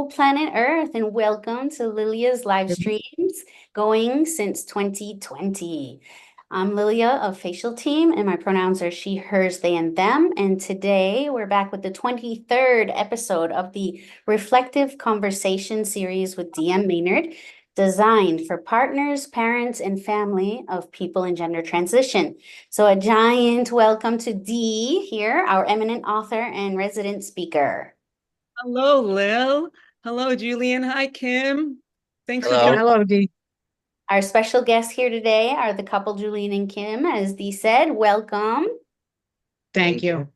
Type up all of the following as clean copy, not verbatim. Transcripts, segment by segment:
planet Earth, and welcome to Lilia's live streams going since 2020. I'm Lilia of Facialteam, and my pronouns are she, hers, they, and them. And today we're back with the 23rd episode of the Reflective Conversation series with DM Maynard, designed for partners, parents, and family of people in gender transition. So a giant welcome to Dee here, our eminent author and resident speaker. Hello, Lil. Hello, Julien. Hi, Kim. Thanks for Hello. joining. Hello, Dee. Our special guests here today are the couple Julien and Kim. As Dee said, welcome. Thank you.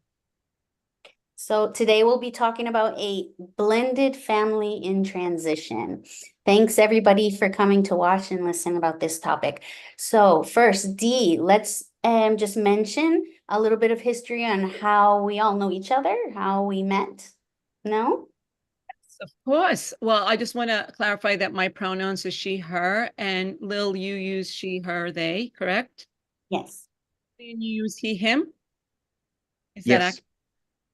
So today we'll be talking about a blended family in transition. Thanks everybody for coming to watch and listen about this topic. So first, Dee, let's just mention a little bit of history on how we all know each other, how we met. No? Of course. Well, I just want to clarify that my pronouns are she, her, and Lil, you use she, her, they, correct? Yes. And you use he, him? Is that Yes. accurate?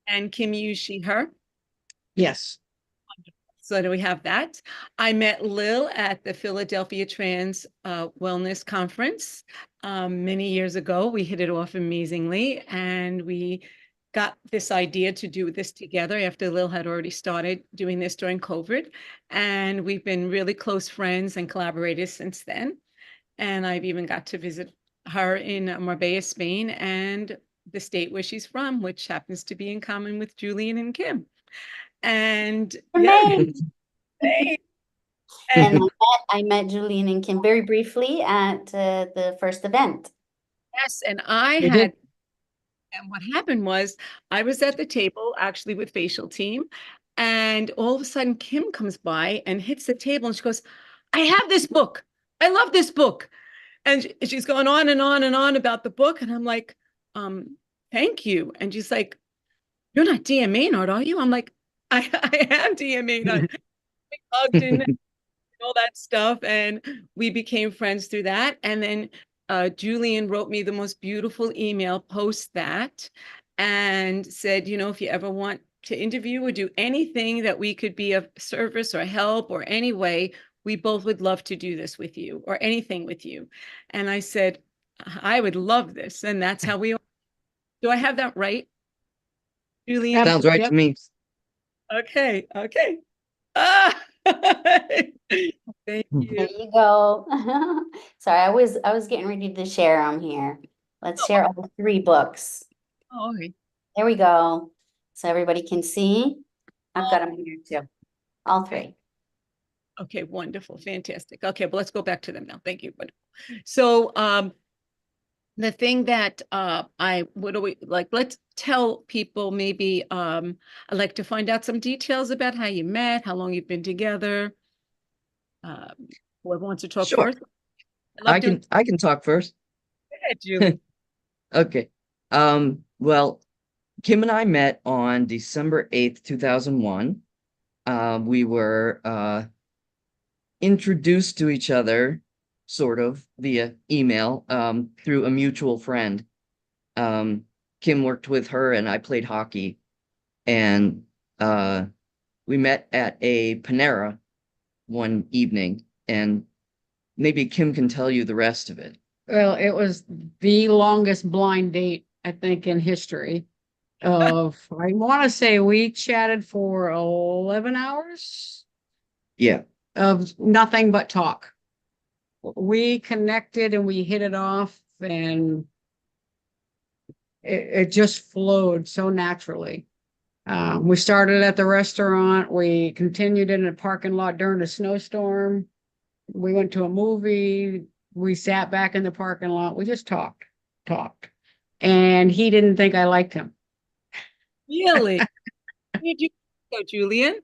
And Kim, you use she, her? Yes. So do we have that? I met Lil at the Philadelphia Trans Wellness Conference many years ago. We hit it off amazingly, and we got this idea to do this together after Lil had already started doing this during COVID. And we've been really close friends and collaborators since then. And I've even got to visit her in Marbella, Spain, and the state where she's from, which happens to be in common with Julien and Kim. And yeah. And I met Julien and Kim very briefly at the first event. Yes, and and what happened was I was at the table actually with Facialteam, and all of a sudden Kim comes by and hits the table and she goes, I have this book. I love this book. And she's going on and on and on about the book. And I'm like, thank you. And she's like, you're not DM Maynard, are you? I'm like, I am DM Maynard. We hugged and all that stuff. And we became friends through that. And then Julien wrote me the most beautiful email post that and said, you know, if you ever want to interview or do anything that we could be of service or help or any way, we both would love to do this with you or anything with you. And I said, I would love this. And that's how we, do I have that right? Julien? Sounds right to me. Okay. Okay. Ah, thank you. There you go. Sorry, I was getting ready to share them here. Let's share all 3 books. Oh, okay. There we go. So everybody can see. I've got them here too. All 3. Okay, wonderful, fantastic. Okay, but let's go back to them now. Thank you. So the thing that what do we like? Let's tell people maybe I'd like to find out some details about how you met, how long you've been together. Whoever wants to talk Sure. first. I can talk first. Go ahead, Julie. Okay. Well, Kim and I met on December 8th, 2001. We were introduced to each other sort of via email through a mutual friend. Kim worked with her and I played hockey, and we met at a Panera one evening, and maybe Kim can tell you the rest of it. Well, it was the longest blind date, I think, in history. I want to say we chatted for 11 hours. Yeah. Of nothing but talk. We connected and we hit it off, and it just flowed so naturally. We started at the restaurant. We continued in a parking lot during a snowstorm. We went to a movie. We sat back in the parking lot. We just talked. And he didn't think I liked him. Really? Did you go, Julien?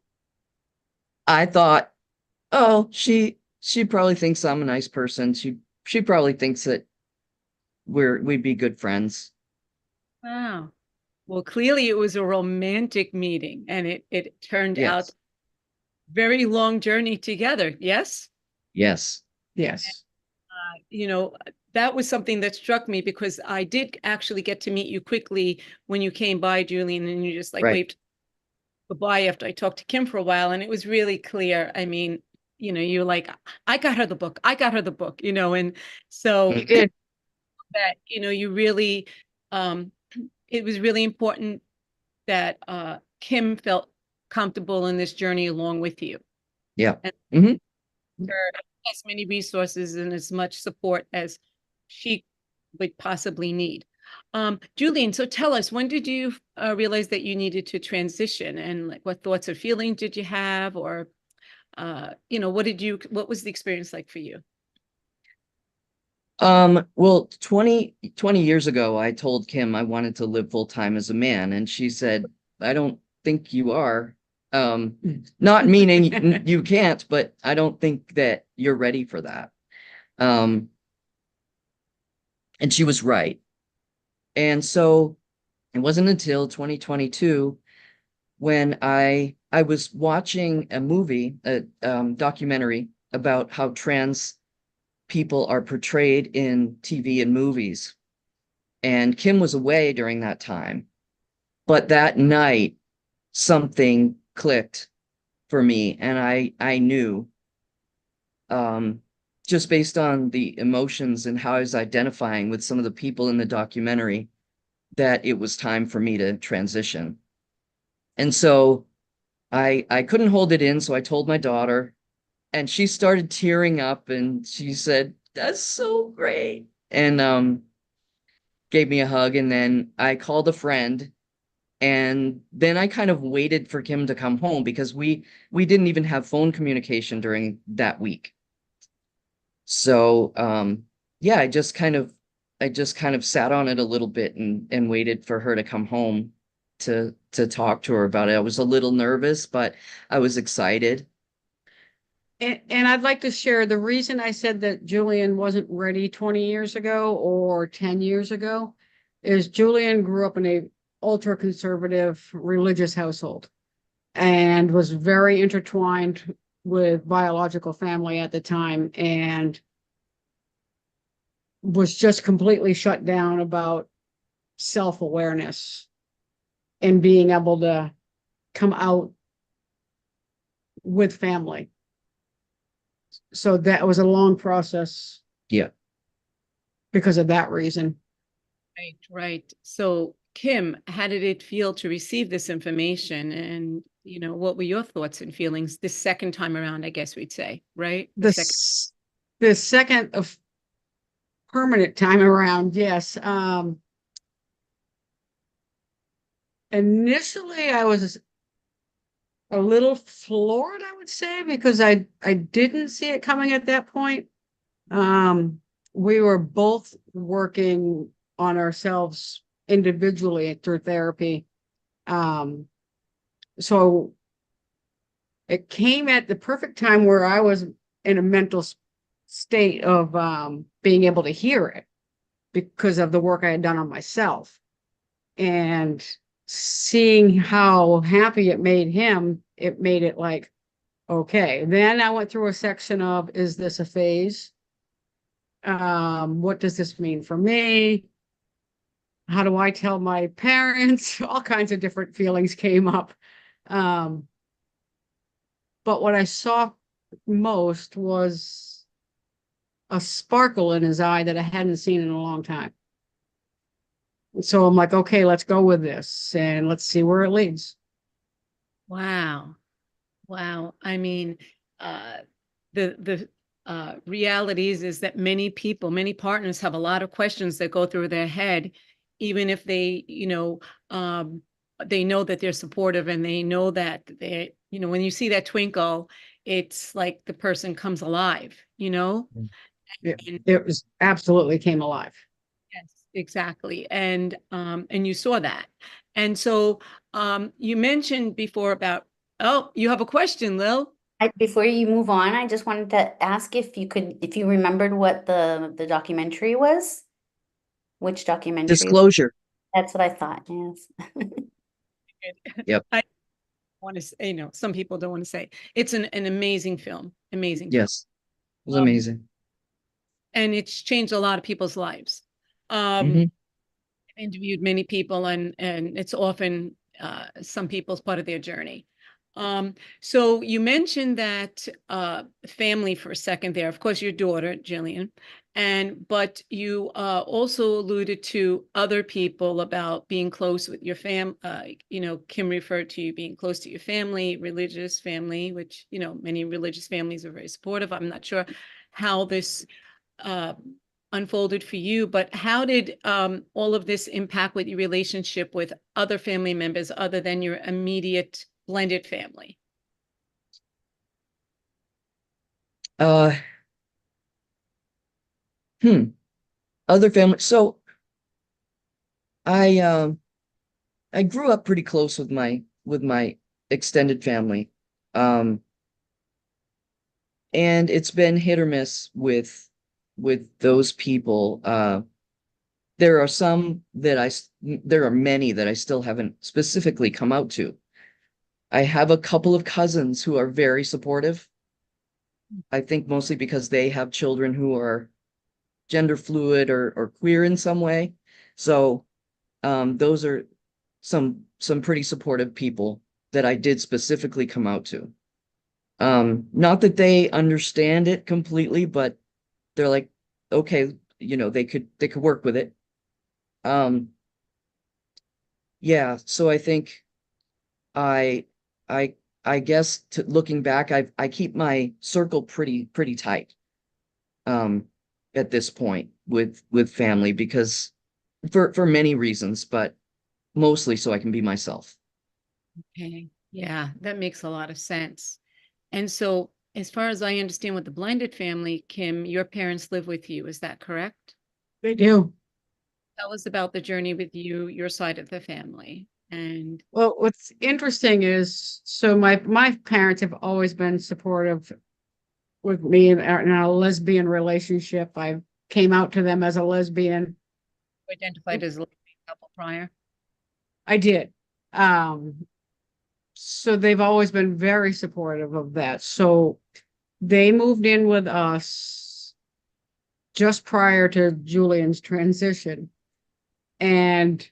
I thought, oh, she probably thinks I'm a nice person. She probably thinks that we'd be good friends. Wow. Well, clearly it was a romantic meeting, and it turned out very long journey together. Yes? Yes. Yes. You know, that was something that struck me because I did actually get to meet you quickly when you came by, Julien, and you just like waved. goodbye after I talked to Kim for a while, and it was really clear. I mean, you're like, I got her the book. I got her the book, and so You did. that, you really, it was really important that Kim felt comfortable in this journey along with you. Yeah. And Mhm. her as many resources and as much support as she would possibly need. Julien, so tell us, when did you realize that you needed to transition, and like what thoughts or feelings did you have, or what was the experience like for you? Well, 20 years ago, I told Kim I wanted to live full time as a man, and she said, I don't think you are. Not meaning you can't, but I don't think that you're ready for that. And she was right. And so it wasn't until 2022 when I was watching a movie, a documentary about how trans people are portrayed in TV and movies. And Kim was away during that time. But that night, something clicked for me, and I knew, just based on the emotions and how I was identifying with some of the people in the documentary, that it was time for me to transition. And so I couldn't hold it in, so I told my daughter, and she started tearing up, and she said, "That's so great," and gave me a hug. And then I called a friend, and then I kind of waited for Kim to come home because we didn't even have phone communication during that week. So yeah, I just kind of sat on it a little bit and waited for her to come home to talk to her about it. I was a little nervous, but I was excited. And I'd like to share the reason I said that Julien wasn't ready 20 years ago or 10 years ago is Julien grew up in a ultra conservative religious household and was very intertwined with biological family at the time, and was just completely shut down about self-awareness and being able to come out with family. So that was a long process. Yeah. Because of that reason. Right. So, Kim, how did it feel to receive this information? And, what were your thoughts and feelings this second time around, I guess we'd say, right? The second of permanent time around, yes. Initially, I was a little floored, I would say, because I didn't see it coming at that point. We were both working on ourselves individually through therapy. So it came at the perfect time where I was in a mental state of being able to hear it because of the work I had done on myself. And seeing how happy it made him, it made it like, okay. Then I went through a section of, is this a phase? What does this mean for me? How do I tell my parents? All kinds of different feelings came up. But what I saw most was a sparkle in his eye that I hadn't seen in a long time. So I'm like, okay, let's go with this and let's see where it leads. Wow. Wow. I mean, the realities is that many people, many partners have a lot of questions that go through their head, even if they, they know that they're supportive and they know that they, when you see that twinkle, it's like the person comes alive, It was absolutely came alive. Yes, exactly. And you saw that. And so you mentioned before about, oh, you have a question, Lil. Before you move on, I just wanted to ask if you remembered what the documentary was. Which documentary? Disclosure. That's what I thought. Yes. Yep. I want to say, some people don't want to say. It's an amazing film. Amazing. Yes. It was amazing. And it's changed a lot of people's lives. Mhm. Interviewed many people, and it's often some people's part of their journey. So you mentioned that family for a second there. Of course, your daughter, Julien, but you also alluded to other people about being close with your Kim referred to you being close to your family, religious family, which, many religious families are very supportive. I'm not sure how this unfolded for you, but how did all of this impact with your relationship with other family members other than your immediate blended family? Other family. So I grew up pretty close with my extended family. And it's been hit or miss with those people. There are many that I still haven't specifically come out to. I have a couple of cousins who are very supportive. I think mostly because they have children who are gender fluid or queer in some way. So those are some pretty supportive people that I did specifically come out to. Not that they understand it completely, but they're like, okay, they could work with it. Yeah, so I think I guess looking back, I keep my circle pretty tight at this point with family, because for many reasons, but mostly so I can be myself. Okay. Yeah, that makes a lot of sense. And so, as far as I understand with the blended family, Kim, your parents live with you. Is that correct? They do. Tell us about the journey with you, your side of the family. And Well, what's interesting is, so my parents have always been supportive with me in a lesbian relationship. I came out to them as a lesbian. identified as a lesbian couple prior. I did. So they've always been very supportive of that. So they moved in with us just prior to Julien's transition. And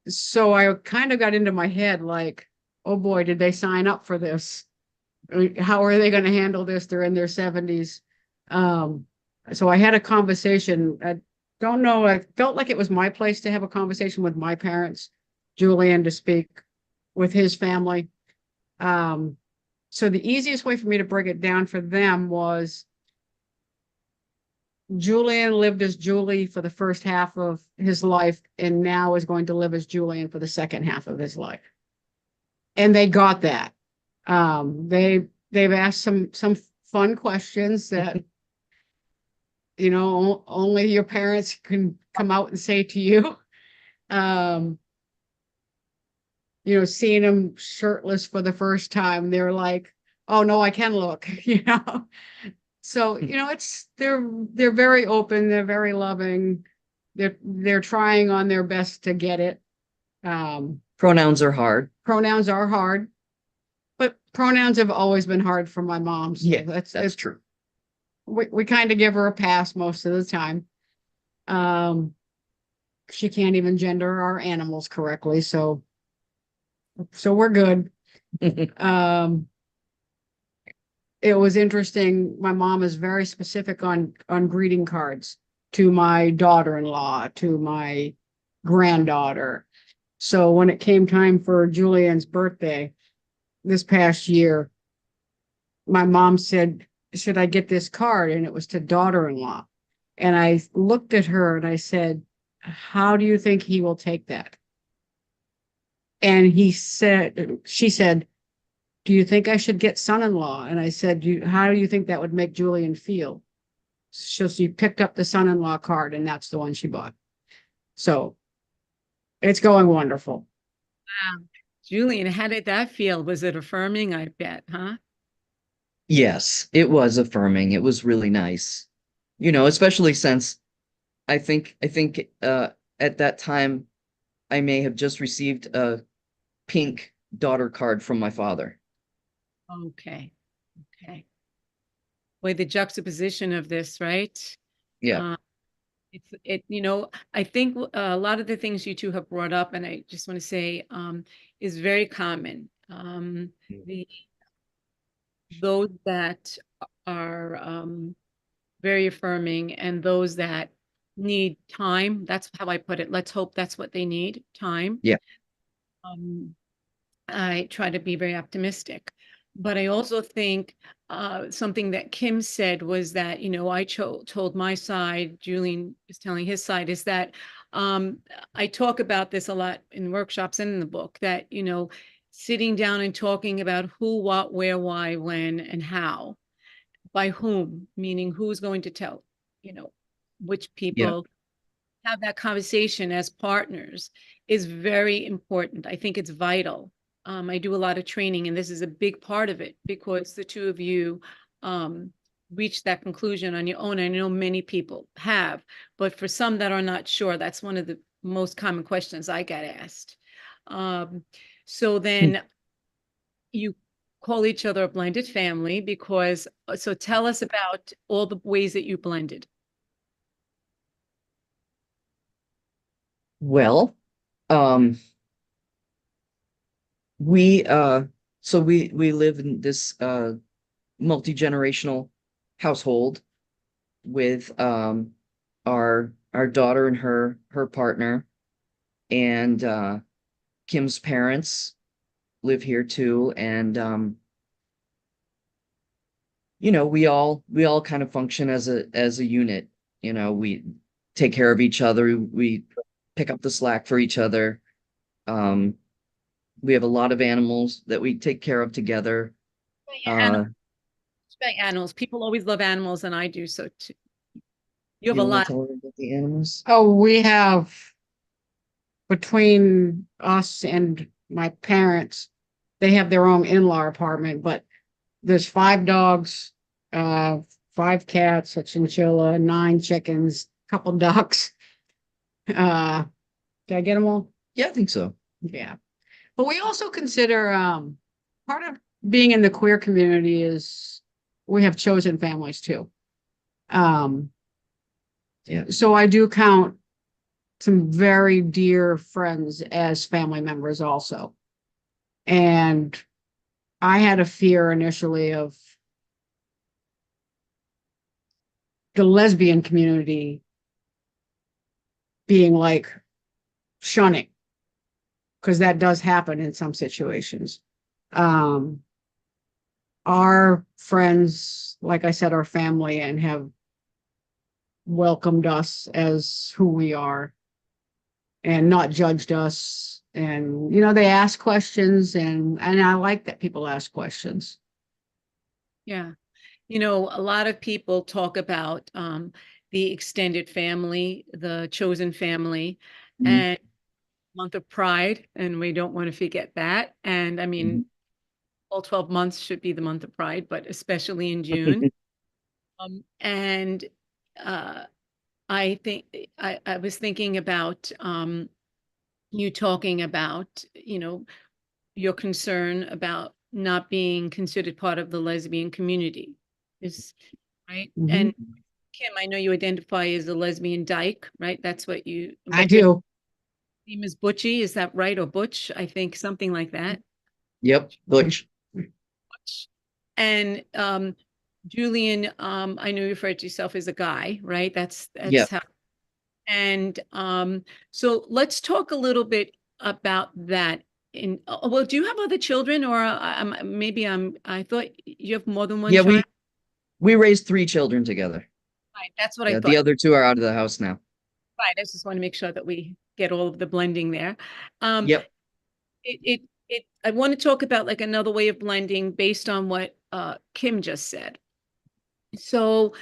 so I kind of got into my head like, oh boy, did they sign up for this? How are they going to handle this? They're in their 70s. So I had a conversation. I don't know. I felt like it was my place to have a conversation with my parents, Julien to speak with his family. So the easiest way for me to break it down for them was Julien lived as Julie for the first half of his life, and now is going to live as Julien for the second half of his life. And they got that. They've asked some fun questions that only your parents can come out and say to you. Seeing him shirtless for the first time, they're like, oh no, I can look. So they're very open, they're very loving, they're trying on their best to get it. Pronouns are hard. Pronouns are hard, but pronouns have always been hard for my mom. So yeah, that's true. We kind of give her a pass most of the time. She can't even gender our animals correctly, so we're good. It was interesting. My mom is very specific on greeting cards to my daughter-in-law, to my granddaughter. So when it came time for Julien's birthday this past year, my mom said, should I get this card? And it was to daughter-in-law. And I looked at her and I said, how do you think he will take that? And she said, do you think I should get son-in-law? And I said, how do you think that would make Julien feel? So she picked up the son-in-law card, and that's the one she bought. So it's going wonderful. Wow. Julien, how did that feel? Was it affirming? I bet, huh? Yes, it was affirming. It was really nice. Especially since I think at that time I may have just received a pink daughter card from my father. Okay. Boy, the juxtaposition of this, right? Yeah. I think a lot of the things you two have brought up, and I just want to say, is very common. Those that are very affirming and those that need time, that's how I put it. Let's hope that's what they need, time. Yeah. I try to be very optimistic. But I also think something that Kim said was that, I told my side, Julien is telling his side, is that I talk about this a lot in workshops and in the book, that, sitting down and talking about who, what, where, why, when, and how, by whom, meaning who's going to tell, which people have that conversation as partners is very important. I think it's vital. I do a lot of training, and this is a big part of it because the two of you reached that conclusion on your own. I know many people have, but for some that are not sure, that's one of the most common questions I get asked. So then you call each other a blended family because, so tell us about all the ways that you blended. Well, we live in this multi-generational household with our daughter and her partner, and Kim's parents live here too, and we all kind of function as a unit. We take care of each other, we pick up the slack for each other. We have a lot of animals that we take care of together. Animals. People always love animals, and I do so too. You have You a wanna lot. tell her about the animals? Oh, we have, between us and my parents, they have their own in-law apartment, but there's 5 dogs, 5 cats, a chinchilla, 9 chickens, couple ducks. Did I get them all? Yeah, I think so. Yeah. But we also consider part of being in the queer community is we have chosen families too. Yeah. So I do count some very dear friends as family members also. And I had a fear initially of the lesbian community being like shunning, because that does happen in some situations. Our friends, like I said, are family and have welcomed us as who we are and not judged us. And, they ask questions, and I like that people ask questions. Yeah. A lot of people talk about the extended family, the chosen family, and month of Pride, and we don't want to forget that. And I mean, all 12 months should be the month of Pride, but especially in June. And I think I was thinking about you talking about, your concern about not being considered part of the lesbian community, is right. And Kim, I know you identify as a lesbian dyke, right? That's what you. I do. Name is Butchie, is that right? Or Butch, I think, something like that. Yep, Butch. And Julien, I know you referred to yourself as a guy, right? That's how. And so let's talk a little bit about that. Well, do you have other children, or I thought you have more than one child? Yeah, we raised 3 children together. Right, that's what I thought. The other 2 are out of the house now. Right, I just want to make sure that we get all of the blending there. Yep. I want to talk about like another way of blending based on what Kim just said. So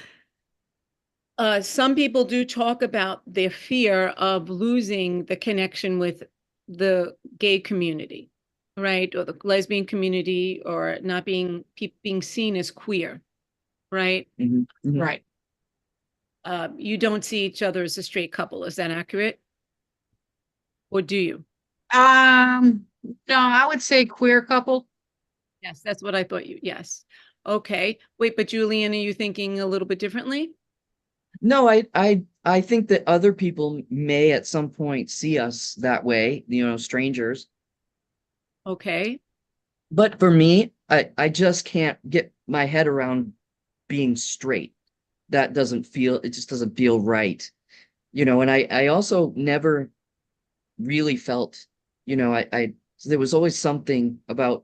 some people do talk about their fear of losing the connection with the gay community, right? Or the lesbian community, or not being seen as queer, right? Right. You don't see each other as a straight couple. Is that accurate? Or do you? No, I would say queer couple. Yes, that's what I thought yes. Okay. Wait, but Julien, are you thinking a little bit differently? No, I I think that other people may at some point see us that way, strangers. Okay. But for me, I just can't get my head around being straight. It just doesn't feel right. And I also never really felt, there was always something about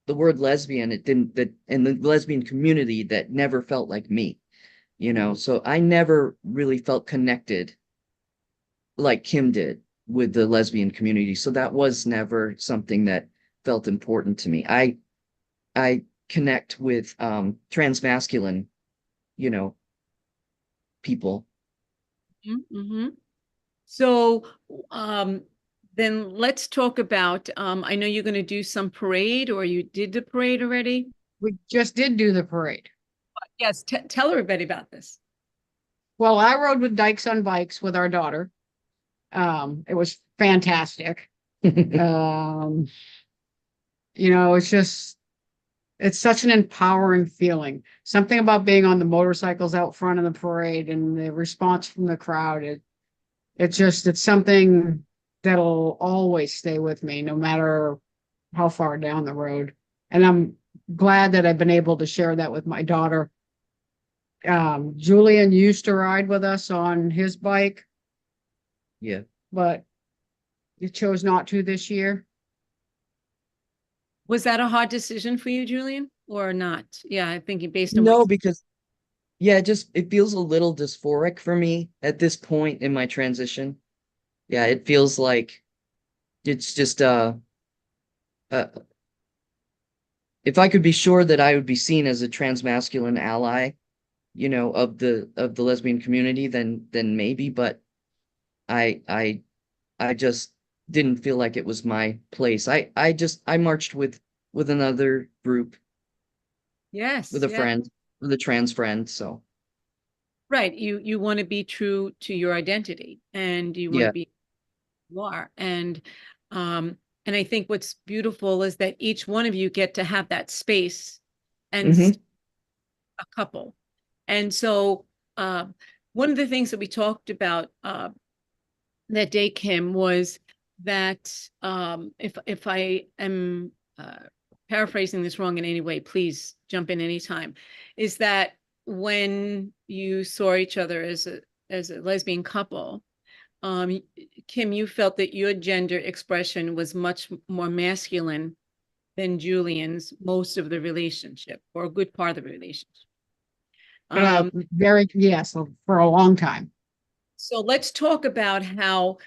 the word lesbian, that in the lesbian community that never felt like me, so I never really felt connected like Kim did with the lesbian community. So that was never something that felt important to me. I connect with transmasculine, you know, people. Mm-hmm. So, then let's talk about, I know you're going to do some parade, or you did the parade already. We just did do the parade. Yes, tell everybody about this. Well, I rode with Dykes on bikes with our daughter. It was fantastic. Um, it's such an empowering feeling. Something about being on the motorcycles out front of the parade and the response from the crowd. It's something that'll always stay with me, no matter how far down the road. And I'm glad that I've been able to share that with my daughter. Julien used to ride with us on his bike, Yeah. but he chose not to this year. Was that a hard decision for you, Julien, or not? Yeah, I think based on No, because yeah, it feels a little dysphoric for me at this point in my transition. Yeah, it feels like it's just uh if I could be sure that I would be seen as a transmasculine ally, of the lesbian community, then maybe, but I I I just didn't feel like it was my place. I marched with another group, yes, with a yeah. friend, with a trans friend, so Right. You want to be true to your identity, and you want yeah. to be who you are. Um, and I think what's beautiful is that each one of you get to have that space and Hmm. a couple. And so, one of the things that we talked about that day, Kim, was that, if I am paraphrasing this wrong in any way, please jump in anytime, is that when you saw each other as a lesbian couple, Kim, you felt that your gender expression was much more masculine than Julian's most of the relationship, or a good part of the relationship. Yes, for a long time. So let's talk about how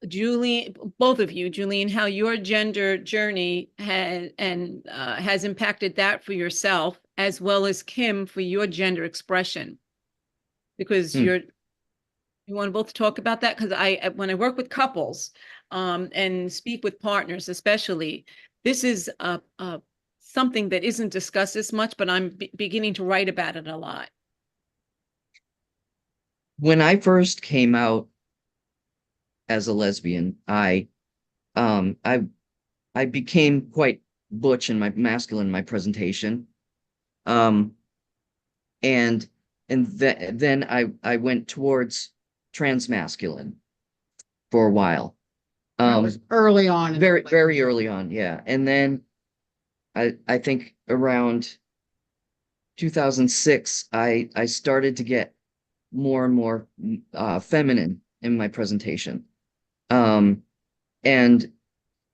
Julien, both of you, Julien, how your gender journey has impacted that for yourself, as well as Kim for your gender expression. Because Hmm. you want to both talk about that? Because when I work with couples, and speak with partners, especially, this is something that isn't discussed as much, but I'm beginning to write about it a lot. When I first came out as a lesbian, um I I became quite butch and masculine in my presentation. Um and then I went towards transmasculine for a while. That was early on. Very, very early on, yeah. And then I think around 2006, I started to get more and more feminine in my presentation. And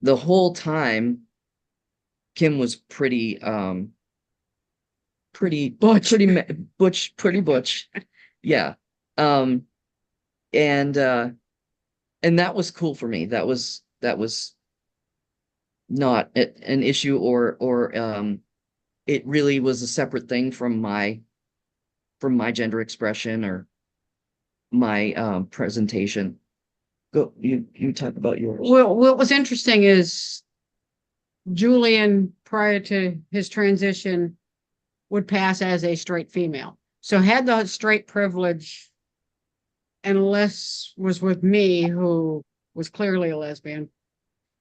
the whole time, Kim was pretty Butch. pretty butch. Yeah. Um, and that was cool for me. That was not an issue, or it really was a separate thing from my gender expression or my presentation. Go, you talk about yours. Well, what was interesting is Julien, prior to his transition, would pass as a straight female. So had the straight privilege, unless was with me, who was clearly a lesbian.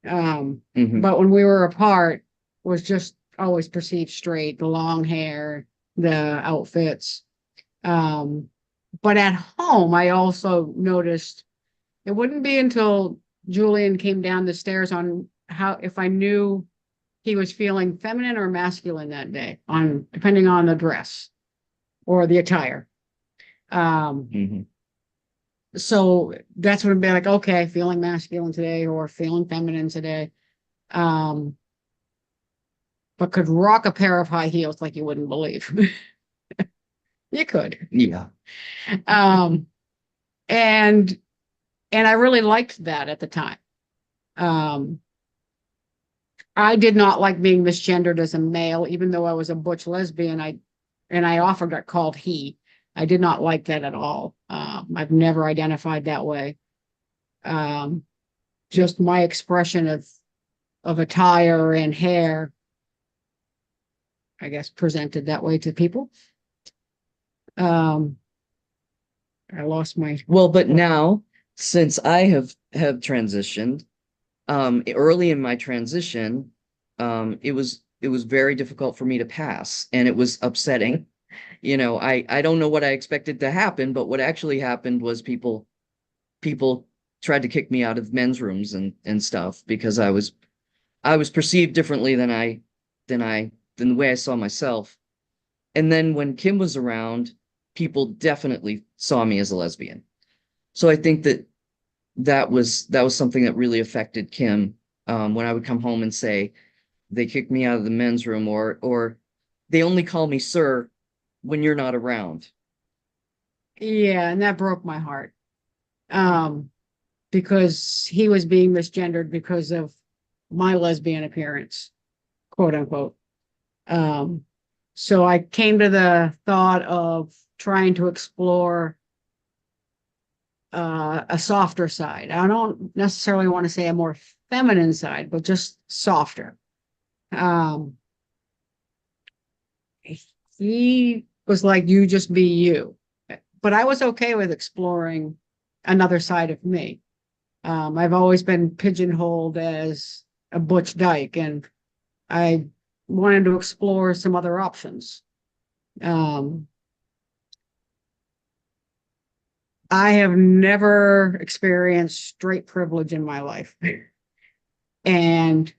Mhm. But when we were apart, was just always perceived straight, the long hair, the outfits. But But at home, I also noticed it wouldn't be until Julien came down the stairs on how, if I knew he was feeling feminine or masculine that day, on depending on the dress or the attire. Mhm. So that's when it'd be like, okay, feeling masculine today or feeling feminine today. But could rock a pair of high heels like you wouldn't believe. You could. Yeah. Um, and I really liked that at the time. I did not like being misgendered as a male, even though I was a butch lesbian. I often got called he. I did not like that at all. I've never identified that way. Just my expression of attire and hair, I guess, presented that way to people. I lost my. Well, but now, since I have transitioned, early in my transition, it was very difficult for me to pass, and it was upsetting. You know, I don't know what I expected to happen, but what actually happened was people tried to kick me out of men's rooms and stuff because I was perceived differently than the way I saw myself. And then when Kim was around, people definitely saw me as a lesbian. So I think that was something that really affected Kim. When I would come home and say they kicked me out of the men's room, or they only call me sir when you're not around. Yeah, and that broke my heart. Because he was being misgendered because of my lesbian appearance, quote unquote. So I came to the thought of trying to explore a softer side. I don't necessarily want to say a more feminine side, but just softer. He was like, you just be you. But I was okay with exploring another side of me. I've always been pigeonholed as a butch dyke, and I wanted to explore some other options. I have never experienced straight privilege in my life. And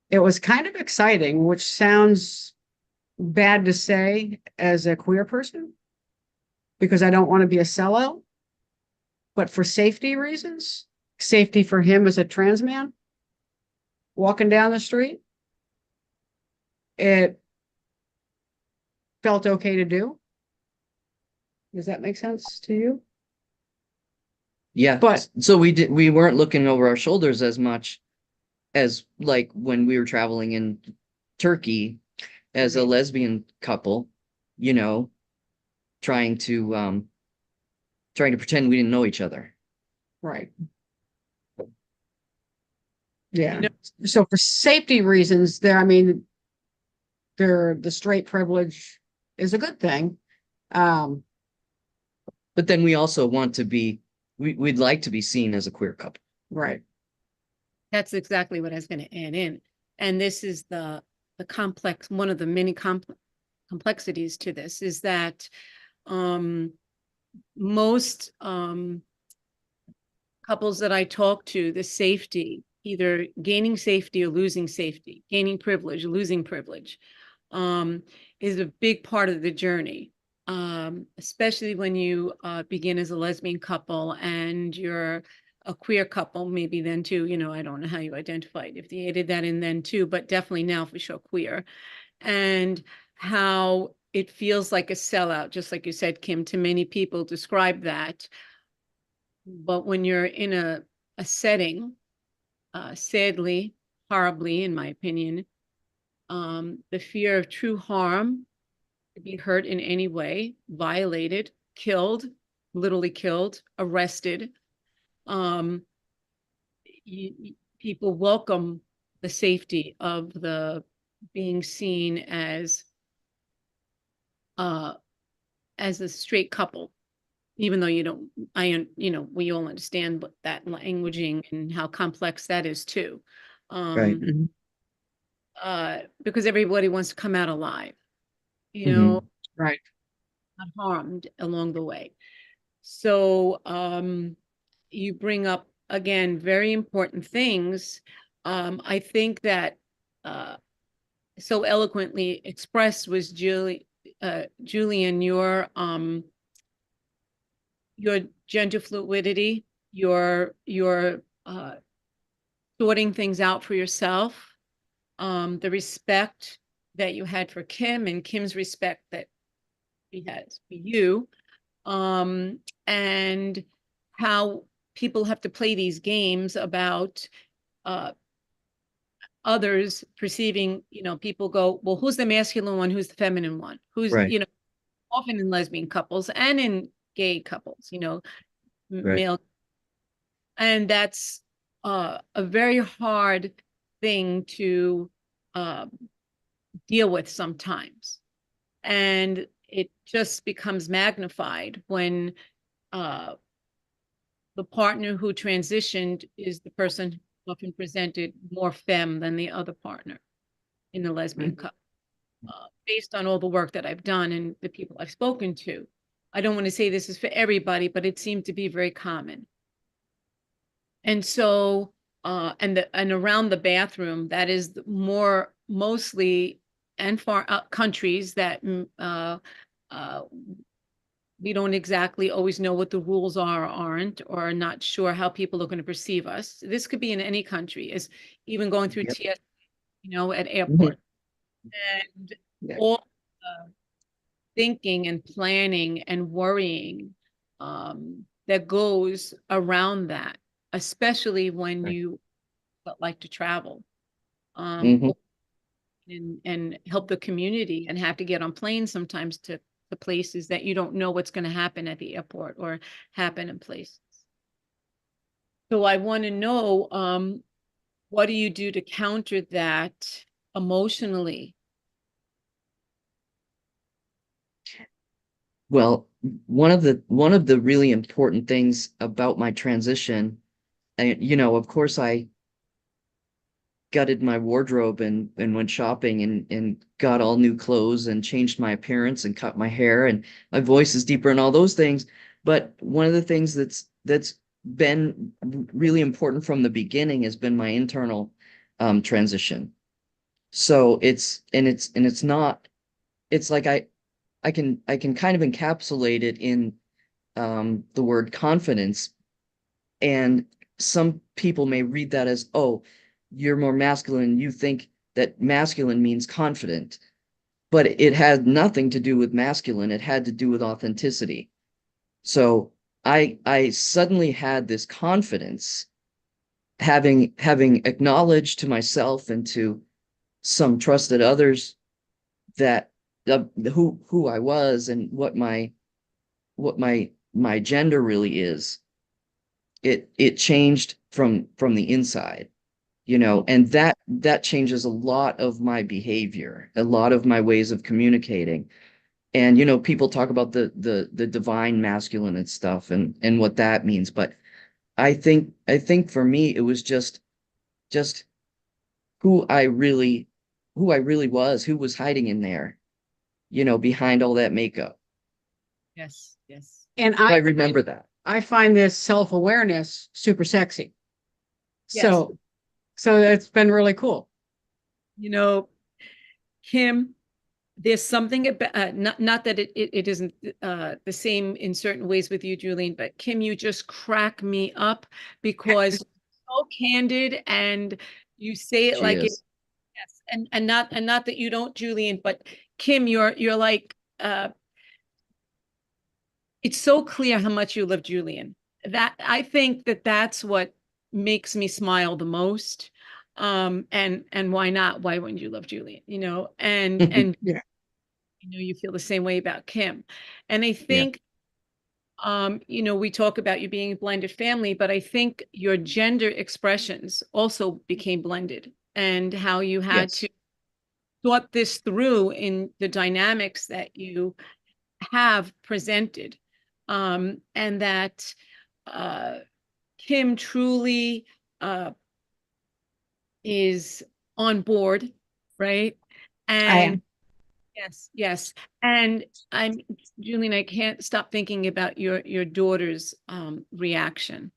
it was kind of exciting, which sounds bad to say as a queer person, because I don't want to be a sellout. But for safety reasons, safety for him as a trans man, walking down the street, it felt okay to do. Does that make sense to you? Yeah. But so we weren't looking over our shoulders as much as like when we were traveling in Turkey as a lesbian couple, you know, trying to pretend we didn't know each other. right. Yeah. So for safety reasons, the straight privilege is a good thing. But then we also want to be, we'd like to be seen as a queer couple. Right. That's exactly what I was going to add in. And this is the complex, one of the many complexities to this is that most couples that I talk to, the safety, either gaining safety or losing safety, gaining privilege, losing privilege, is a big part of the journey. Especially when you begin as a lesbian couple and you're a queer couple, maybe then too, you know, I don't know how you identified, if they added that in then too, but definitely now for sure queer. And how it feels like a sellout, just like you said, Kim, to many people describe that. But when you're in a setting, sadly, horribly, in my opinion, the fear of true harm, to be hurt in any way, violated, killed, literally killed, arrested. People welcome the safety of the being seen as a straight couple, even though you don't, we all understand what that languaging and how complex that is too. Right. Because everybody wants to come out alive, you know. Right. not harmed along the way. So you bring up, again, very important things. I think that so eloquently expressed was Julien, your gender fluidity, your sorting things out for yourself, the respect that you had for Kim and Kim's respect that he has for you, and how people have to play these games about others perceiving, people go, well, who's the masculine one? Who's the feminine one? Who's, Right. Often in lesbian couples and in gay couples, Right. male. And that's a very hard thing to deal with sometimes. And it just becomes magnified when the partner who transitioned is the person often presented more femme than the other partner in the lesbian couple. Based on all the work that I've done and the people I've spoken to, I don't want to say this is for everybody, but it seemed to be very common. And so, and around the bathroom, that is mostly and far countries that we don't exactly always know what the rules are or aren't, or not sure how people are going to perceive us. This could be in any country, is even going through TS, at airport. And all thinking and planning and worrying that goes around that, especially when you like to travel and help the community and have to get on planes sometimes to the places that you don't know what's going to happen at the airport or happen in places. So I want to know, what do you do to counter that emotionally? Well, one of the really important things about my transition, and of course I gutted my wardrobe and went shopping and got all new clothes and changed my appearance and cut my hair and my voice is deeper and all those things. But one of the things that's been really important from the beginning has been my internal transition. So it's not, it's like I can kind of encapsulate it in the word confidence. And some people may read that as, oh, you're more masculine. You think that masculine means confident, but it had nothing to do with masculine. It had to do with authenticity. So I suddenly had this confidence, having acknowledged to myself and to some trusted others that who I was and what my gender really is. It changed from the inside, and that changes a lot of my behavior, a lot of my ways of communicating. And people talk about the divine masculine and stuff and what that means, but I think for me it was just who I really was, who was hiding in there, behind all that makeup. Yes, yes. And I remember that. I find this self-awareness super sexy. Yes. So it's been really cool. Kim, there's something about, not that it isn't the same in certain ways with you, Julien, but Kim, you just crack me up because you're so candid and you say it like it. Yes. And not that you don't, Julien, but Kim, you're like, it's so clear how much you love Julien. That I think that's what makes me smile the most. And why not? Why wouldn't you love Julien? And Yeah. you feel the same way about Kim. And I think, we talk about you being a blended family, but I think your gender expressions also became blended, and how you had to thought this through in the dynamics that you have presented. And that Kim truly is on board, right? And Yes, yes. And Julien, I can't stop thinking about your daughter's reaction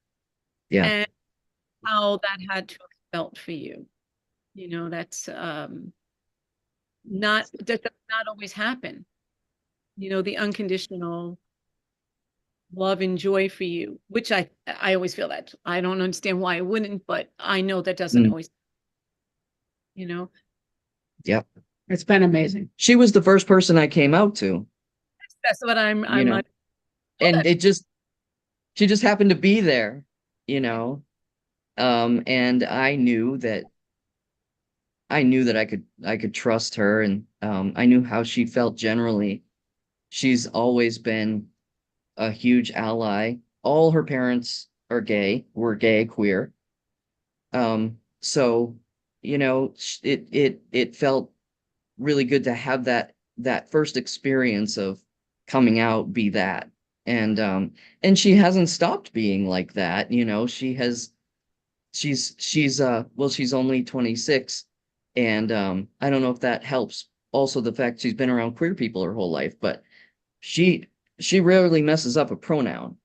Yeah. and how that had to have felt for you. That's that does not always happen. The unconditional love and joy for you, which I always feel that. I don't understand why I wouldn't, but I know that doesn't Mm. always, you know. Yep. It's been amazing. She was the first person I came out to, That's what I'm and that. she just happened to be there, you know. And I knew that I could trust her, and I knew how she felt generally. She's always been a huge ally. All her parents were gay, queer. So, it felt really good to have that first experience of coming out be that. And she hasn't stopped being like that. She's only 26, and I don't know if that helps. Also, the fact she's been around queer people her whole life, but she she rarely messes up a pronoun.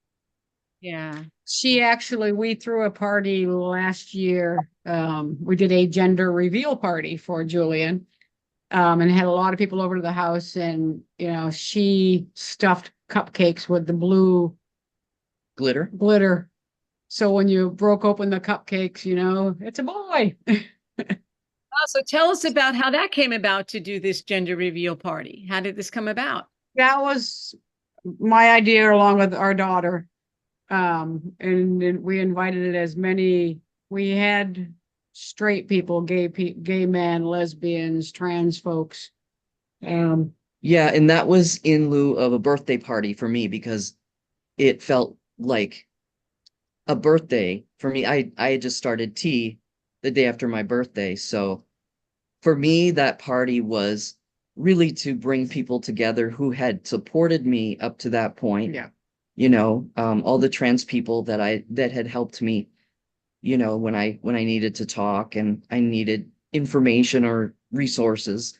Yeah. We threw a party last year. We did a gender reveal party for Julien, and had a lot of people over to the house, and she stuffed cupcakes with the blue Glitter. So when you broke open the cupcakes, it's a boy. So tell us about how that came about to do this gender reveal party. How did this come about? That was my idea along with our daughter. And we invited as many, we had straight people, gay men, lesbians, trans folks. Yeah, and that was in lieu of a birthday party for me, because it felt like a birthday for me. I had just started tea the day after my birthday, so for me that party was really to bring people together who had supported me up to that point. Yeah. All the trans people that had helped me, when I needed to talk and I needed information or resources.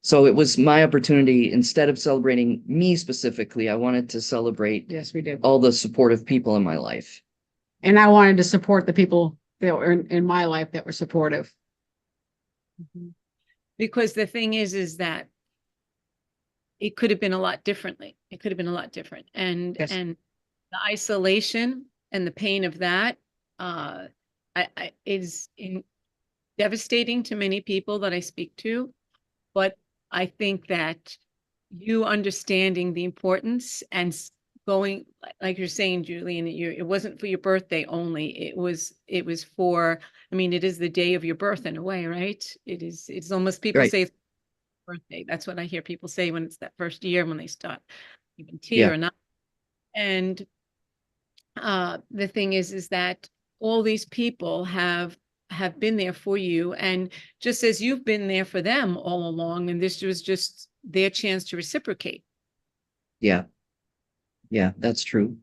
So it was my opportunity. Instead of celebrating me specifically, I wanted to celebrate, Yes, we did. all the supportive people in my life. And I wanted to support the people that were in my life that were supportive. Because the thing is that it could have been a lot differently. It could have been a lot different. And Yes. and the isolation and the pain of that is devastating to many people that I speak to. But I think that you understanding the importance and going, like you're saying, Julien, it wasn't for your birthday only. It was for, it is the day of your birth in a way, right? It's almost, people Right. say it's birthday. That's what I hear people say when it's that first year, when they start even tea Yeah. or not. And the thing is that all these people have been there for you, and just as you've been there for them all along, and this was just their chance to reciprocate. Yeah. Yeah, that's true.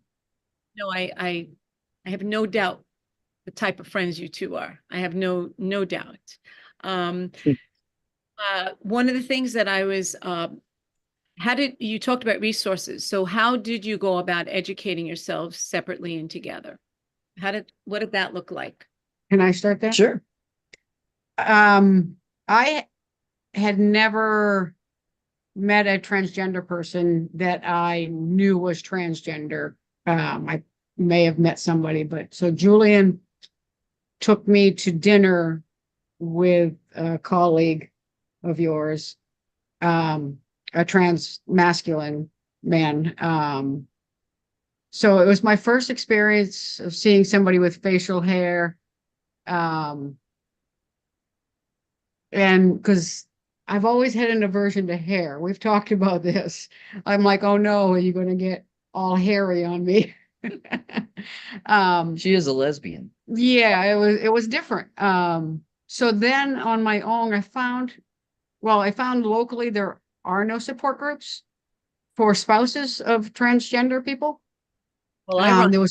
No, I have no doubt the type of friends you two are. I have no doubt. One of the things that I was how did you talked about resources? So how did you go about educating yourselves separately and together? What did that look like? Can I start that? Sure. I had never met a transgender person that I knew was transgender. I may have met somebody, but so Julien took me to dinner with a colleague of yours, a transmasculine man. So it was my first experience of seeing somebody with facial hair. And because I've always had an aversion to hair. We've talked about this. I'm like, oh no, are you going to get all hairy on me? She is a lesbian. Yeah, it was different. So then on my own, I found locally there are no support groups for spouses of transgender people. Well, There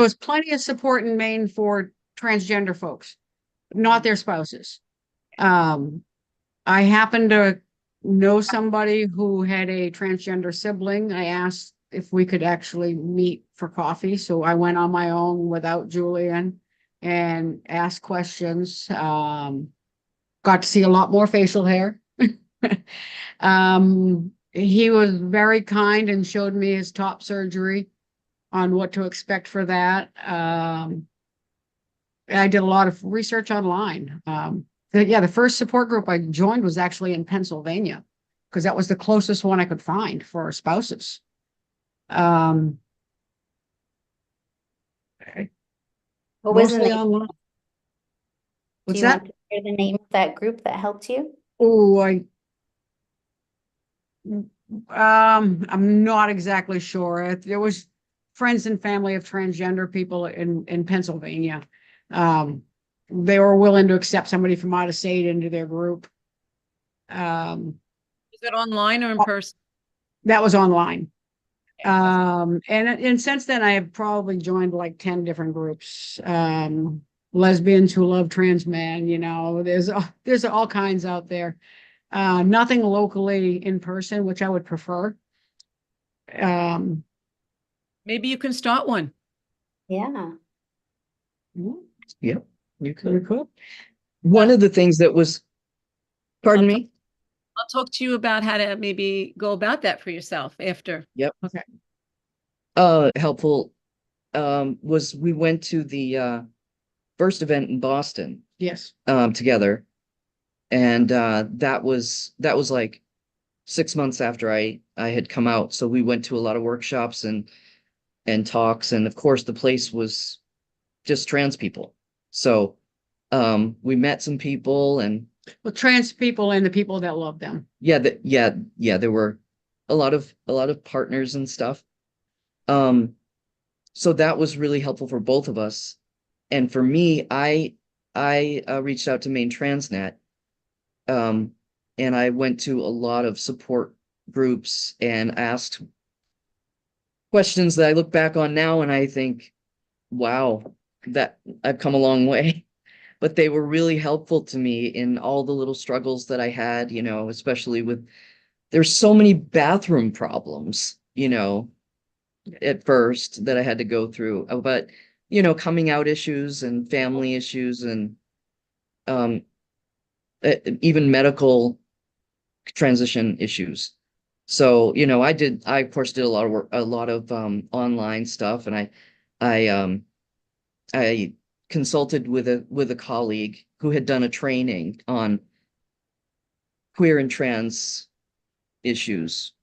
was plenty of support in Maine for transgender folks, not their spouses. I happened to know somebody who had a transgender sibling. I asked if we could actually meet for coffee. So I went on my own without Julien and asked questions. Got to see a lot more facial hair. He was very kind and showed me his top surgery on what to expect for that. I did a lot of research online. The first support group I joined was actually in Pennsylvania because that was the closest one I could find for our spouses. What was the Mostly name? online. Do What's you that? want to share the name of that group that helped you? Oh, I'm not exactly sure. There was friends and family of transgender people in Pennsylvania. They were willing to accept somebody from out of state into their group. Is it online or in person? That was online. Okay. And since then I have probably joined like 10 different groups. Lesbians who love trans men, there's all kinds out there. Nothing locally in person, which I would prefer. Maybe you can start one. Yeah. Yep, you You could. could. One of the things that was, pardon me? I'll talk to you about how to maybe go about that for yourself after. Yep. Okay. Helpful was we went to the first event in Boston Yes. together, and that was like 6 months after I had come out. So we went to a lot of workshops and talks, and of course the place was just trans people. So we met some people, and Well, trans people and the people that love them. yeah, there were a lot of partners and stuff. So that was really helpful for both of us. And for me, I reached out to Maine Transnet, and I went to a lot of support groups and asked questions that I look back on now and I think, wow, that I've come a long way. But they were really helpful to me in all the little struggles that I had, especially with there's so many bathroom problems, at first that I had to go through. But, coming out issues and family issues and even medical transition issues. So, I of course did a lot of work, a lot of online stuff, and I consulted with a colleague who had done a training on queer and trans issues.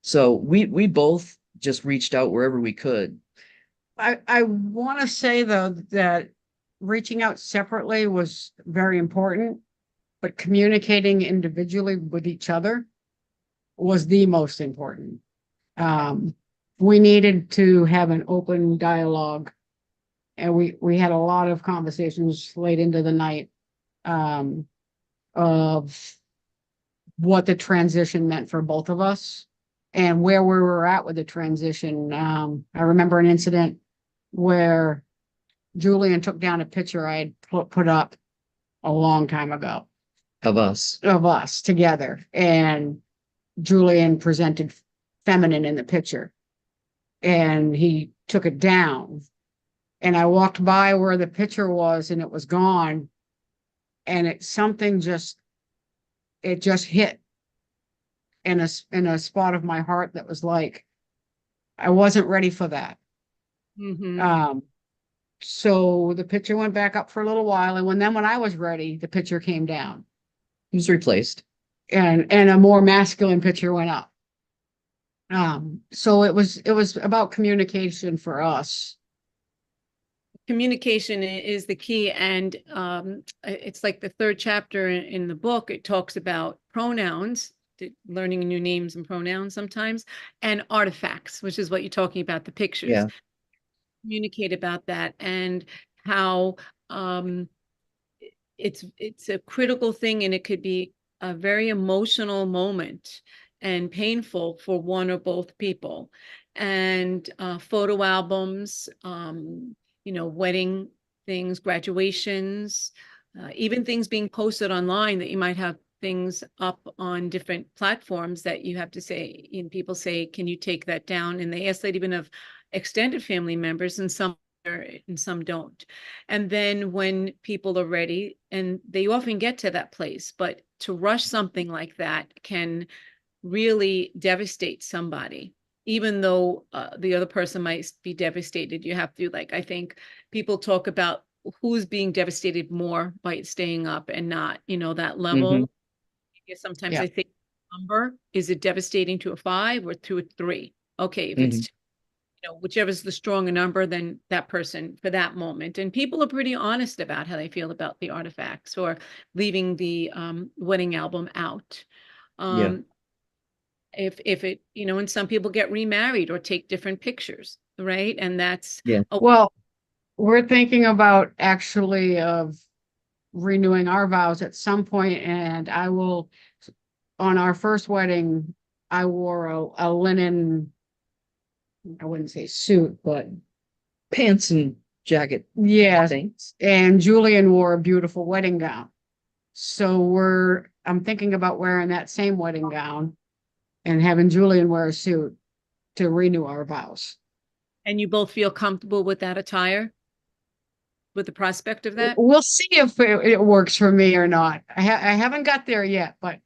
So we both just reached out wherever we could. I want to say though that reaching out separately was very important, but communicating individually with each other was the most important. We needed to have an open dialogue, and we had a lot of conversations late into the night of what the transition meant for both of us and where we were at with the transition. I remember an incident where Julien took down a picture I had put up a long time ago Of us. together, and Julien presented feminine in the picture, and he took it down, and I walked by where the picture was and it was gone, and it just hit in a spot of my heart that was like, I wasn't ready for that. Mm-hmm. So the picture went back up for a little while, and when I was ready, the picture came down. He was replaced. And a more masculine picture went up. So it was about communication for us. Communication is the key, and it's like the third chapter in the book. It talks about pronouns, learning new names and pronouns sometimes, and artifacts, which is what you're talking about, the pictures. Yeah. Communicate about that and how it's a critical thing, and it could be a very emotional moment and painful for one or both people. And photo albums, wedding things, graduations, even things being posted online that you might have things up on different platforms that you have to say, and people say, can you take that down? And they ask that even of extended family members, and some don't. And then when people are ready, and they often get to that place, but to rush something like that can really devastate somebody, even though the other person might be devastated. You have to, like, I think people talk about who's being devastated more by it staying up and not, that level. Sometimes Yeah. I think number, is it devastating to a 5 or to a 3? Okay, if it's whichever's the stronger number, then that person for that moment. And people are pretty honest about how they feel about the artifacts or leaving the wedding album out. Yeah. If it, and some people get remarried or take different pictures, right? And that's Yeah. Well, we're thinking about actually of renewing our vows at some point, and I will, on our first wedding, I wore a linen, I wouldn't say suit, but Pants and jacket yeah, things. and Julien wore a beautiful wedding gown. So I'm thinking about wearing that same wedding gown and having Julien wear a suit to renew our vows. And you both feel comfortable with that attire? With the prospect of that? We'll see if it works for me or not. I haven't got there yet, but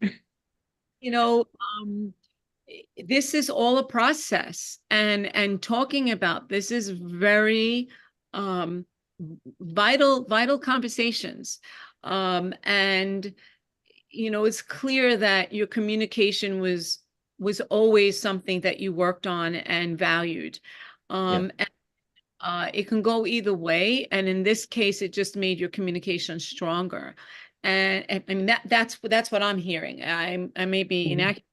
this is all a process, and talking about this is very vital conversations. And it's clear that your communication was always something that you worked on and valued. And it can go either way, and in this case, it just made your communication stronger. And I mean that's what I'm hearing. I may be inaccurate.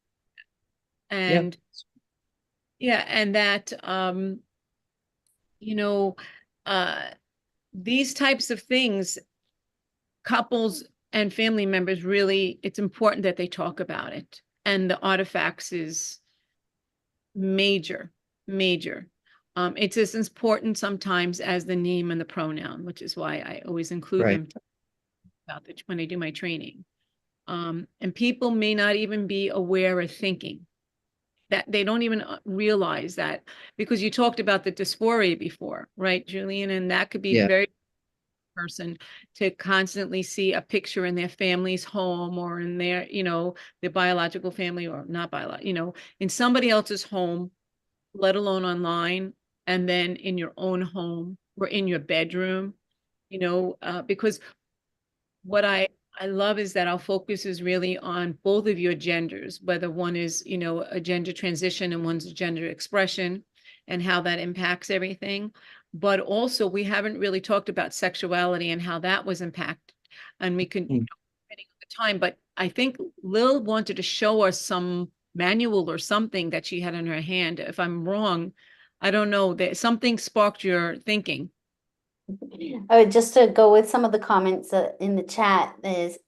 And and that these types of things, couples and family members, really, it's important that they talk about it. And the artifacts is major. It's as important sometimes as the name and the pronoun, which is why I always include them about it when I do my training. And people may not even be aware or thinking that, they don't even realize that, because you talked about the dysphoria before, right, Julien? And that could be very person to constantly see a picture in their family's home or in their, their biological family, or not biological, in somebody else's home, let alone online, and then in your own home or in your bedroom, because what I love is that our focus is really on both of your genders, whether one is, a gender transition and one's a gender expression, and how that impacts everything. But also, we haven't really talked about sexuality and how that was impacted. And we can, depending on the time, but I think Lil wanted to show us some manual or something that she had in her hand. If I'm wrong, I don't know, that something sparked your thinking. Just to go with some of the comments in the chat is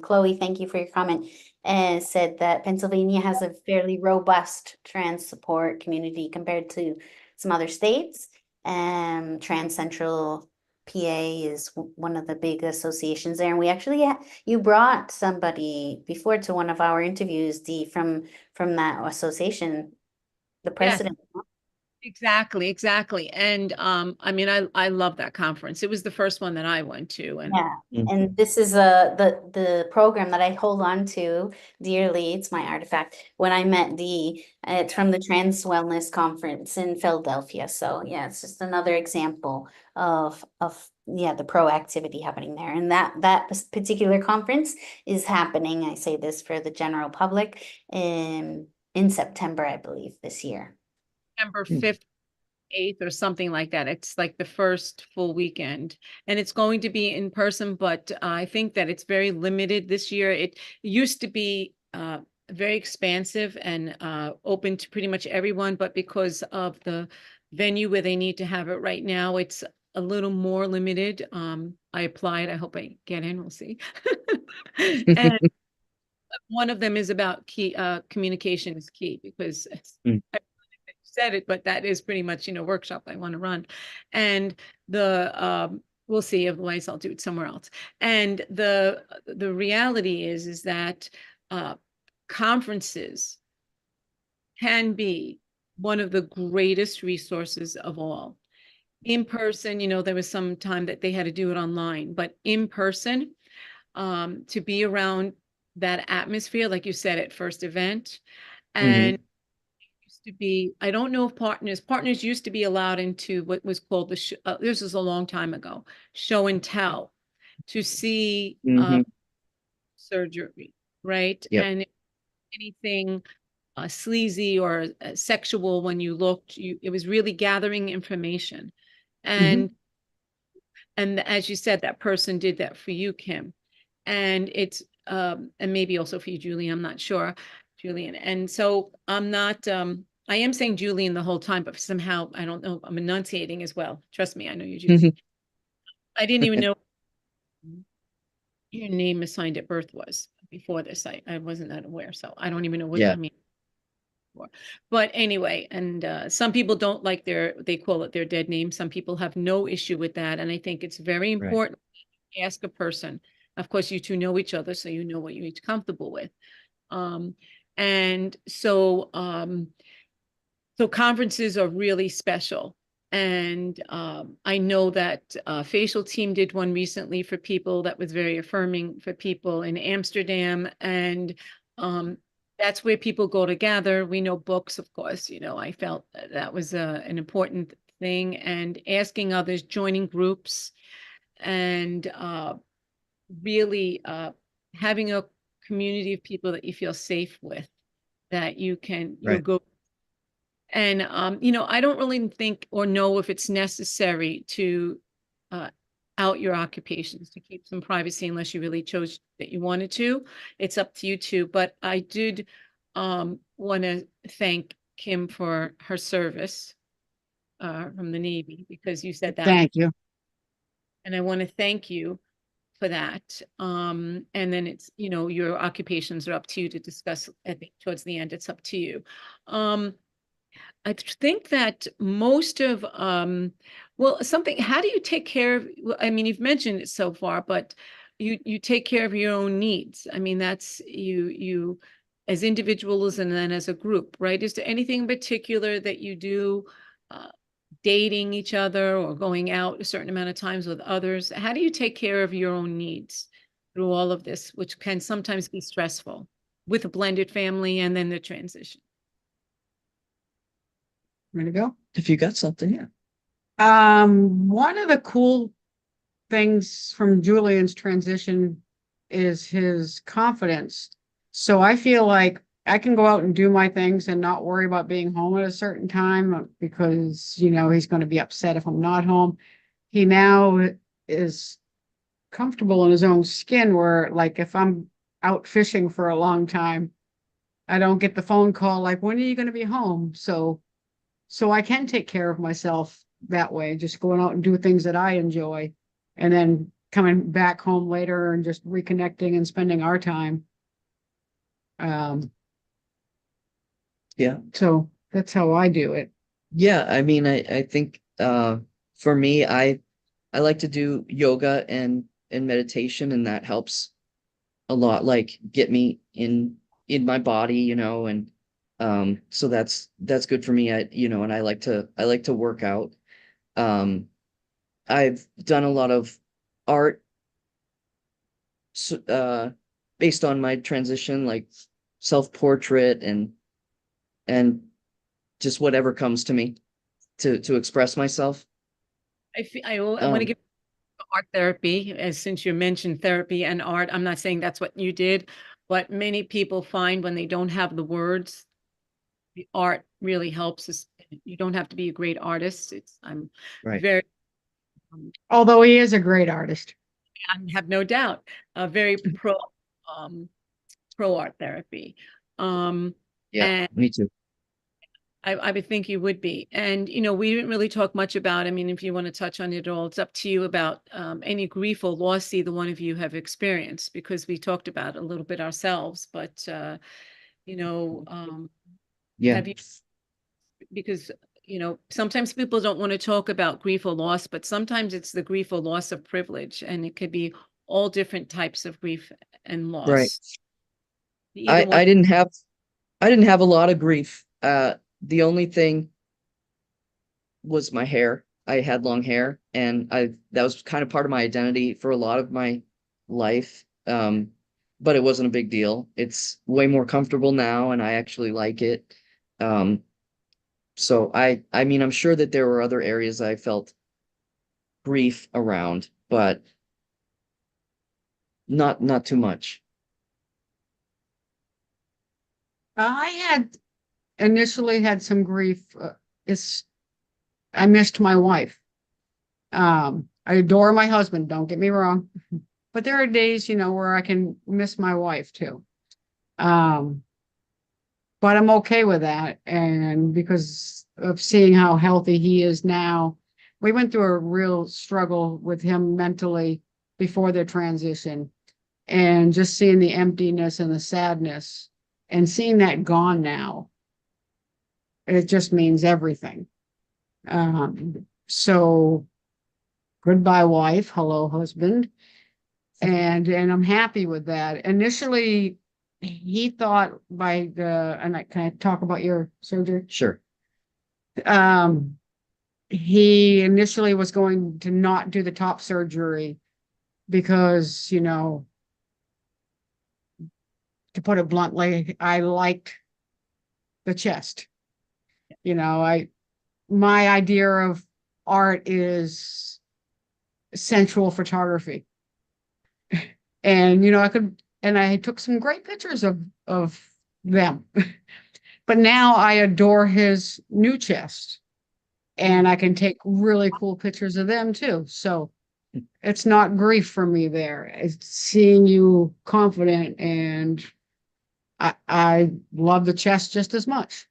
Chloe, thank you for your comment, and said that Pennsylvania has a fairly robust trans support community compared to some other states. Trans Central PA is one of the big associations there, and we actually you brought somebody before to one of our interviews, Dee, from that association, the president. Exactly. And I mean, I love that conference. It was the first one that I went to. And and this is the program that I hold on to dearly. It's my artifact. When I met Dee, it's from the Trans Wellness Conference in Philadelphia. So yeah, it's just another example of the proactivity happening there. And that particular conference is happening, I say this for the general public, in September, I believe, this year. September 5th, 8th, or something like that. It's like the first full weekend, and it's going to be in person, but I think that it's very limited this year. It used to be very expansive and open to pretty much everyone, but because of the venue where they need to have it right now, it's a little more limited. I applied. I hope I get in. We'll see. And one of them is about communication is key, because I said it, but that is pretty much, workshop I want to run. And the we'll see. Otherwise, I'll do it somewhere else. And the reality is that conferences can be one of the greatest resources of all. In person, there was some time that they had to do it online, but in person, to be around that atmosphere, like you said, at first event, and used to be, I don't know if partners used to be allowed into what was called this was a long time ago, show and tell, to see surgery, right? Yep. And anything sleazy or sexual, when you looked, it was really gathering information. And as you said, that person did that for you, Kim. And it's and maybe also for you, Julien, I'm not sure, Julien. And so I'm not I am saying Julien the whole time, but somehow I don't know, I'm enunciating as well. Trust me, I know you're Julien. I didn't even know your name assigned at birth was before this. I wasn't that aware, so I don't even know what Yeah. I mean. But anyway, and some people don't like they call it their dead name. Some people have no issue with that. And I think it's very important to ask a person. Of course, you two know each other, so you know what you're each comfortable with. And so conferences are really special. And I know that Facialteam did one recently for people that was very affirming for people in Amsterdam. And that's where people go to gather. We know books, of course, I felt that was an important thing, and asking others, joining groups, and really having a community of people that you feel safe with, that you'll go. And, I don't really think or know if it's necessary to out your occupations, to keep some privacy, unless you really chose that you wanted to. It's up to you too. But I did want to thank Kim for her service from the Navy, because you said that. Thank you. And I want to thank you for that. And then it's, your occupations are up to you to discuss. I think towards the end, it's up to you. I think that most of, how do you take care of, I mean, you've mentioned it so far, but you take care of your own needs. I mean, that's you as individuals and then as a group, right? Is there anything in particular that you do, dating each other or going out a certain amount of times with others? How do you take care of your own needs through all of this, which can sometimes be stressful with a blended family and then the transition? Ready to go? If you got something, yeah. One of the cool things from Julian's transition is his confidence. So I feel like I can go out and do my things and not worry about being home at a certain time, because, he's going to be upset if I'm not home. He now is comfortable in his own skin, where, like, if I'm out fishing for a long time, I don't get the phone call like, when are you going to be home? So I can take care of myself that way, just going out and do things that I enjoy, and then coming back home later and just reconnecting and spending our time. Yeah. So that's how I do it. Yeah, I mean, I think for me, I like to do yoga and meditation, and that helps a lot, like get me in my body, and so that's good for me. And I like to work out. I've done a lot of art based on my transition, like self-portrait and just whatever comes to me to express myself. I want to give art therapy, as since you mentioned therapy and art. I'm not saying that's what you did, but many people find when they don't have the words, the art really helps us. You don't have to be a great artist. I'm Right. very, Although he is a great artist. I have no doubt, very pro art therapy. Yeah, And me too. I would think you would be. And, we didn't really talk much about, I mean, if you want to touch on it at all, it's up to you, about any grief or loss either one of you have experienced, because we talked about it a little bit ourselves, but, Yeah. have you, because you know, sometimes people don't want to talk about grief or loss, but sometimes it's the grief or loss of privilege, and it could be all different types of grief and Right. loss. Either one. I didn't have a lot of grief. The only thing was my hair. I had long hair, and that was kind of part of my identity for a lot of my life. But it wasn't a big deal. It's way more comfortable now, and I actually like it. So I mean, I'm sure that there were other areas I felt grief around, but not too much. I had initially had some grief. I missed my wife. I adore my husband, don't get me wrong, but there are days, you know, where I can miss my wife too. But I'm okay with that. And because of seeing how healthy he is now, we went through a real struggle with him mentally before the transition, and just seeing the emptiness and the sadness and seeing that gone now, it just means everything. So goodbye, wife. Hello, husband. And I'm happy with that. Initially, he thought and I can I talk about your surgery? Sure. He initially was going to not do the top surgery because, you know, to put it bluntly, I liked the chest. You know, my idea of art is sensual photography. And, you know, I took some great pictures of them. But now I adore his new chest, and I can take really cool pictures of them too. So it's not grief for me there. It's seeing you confident, and I love the chest just as much.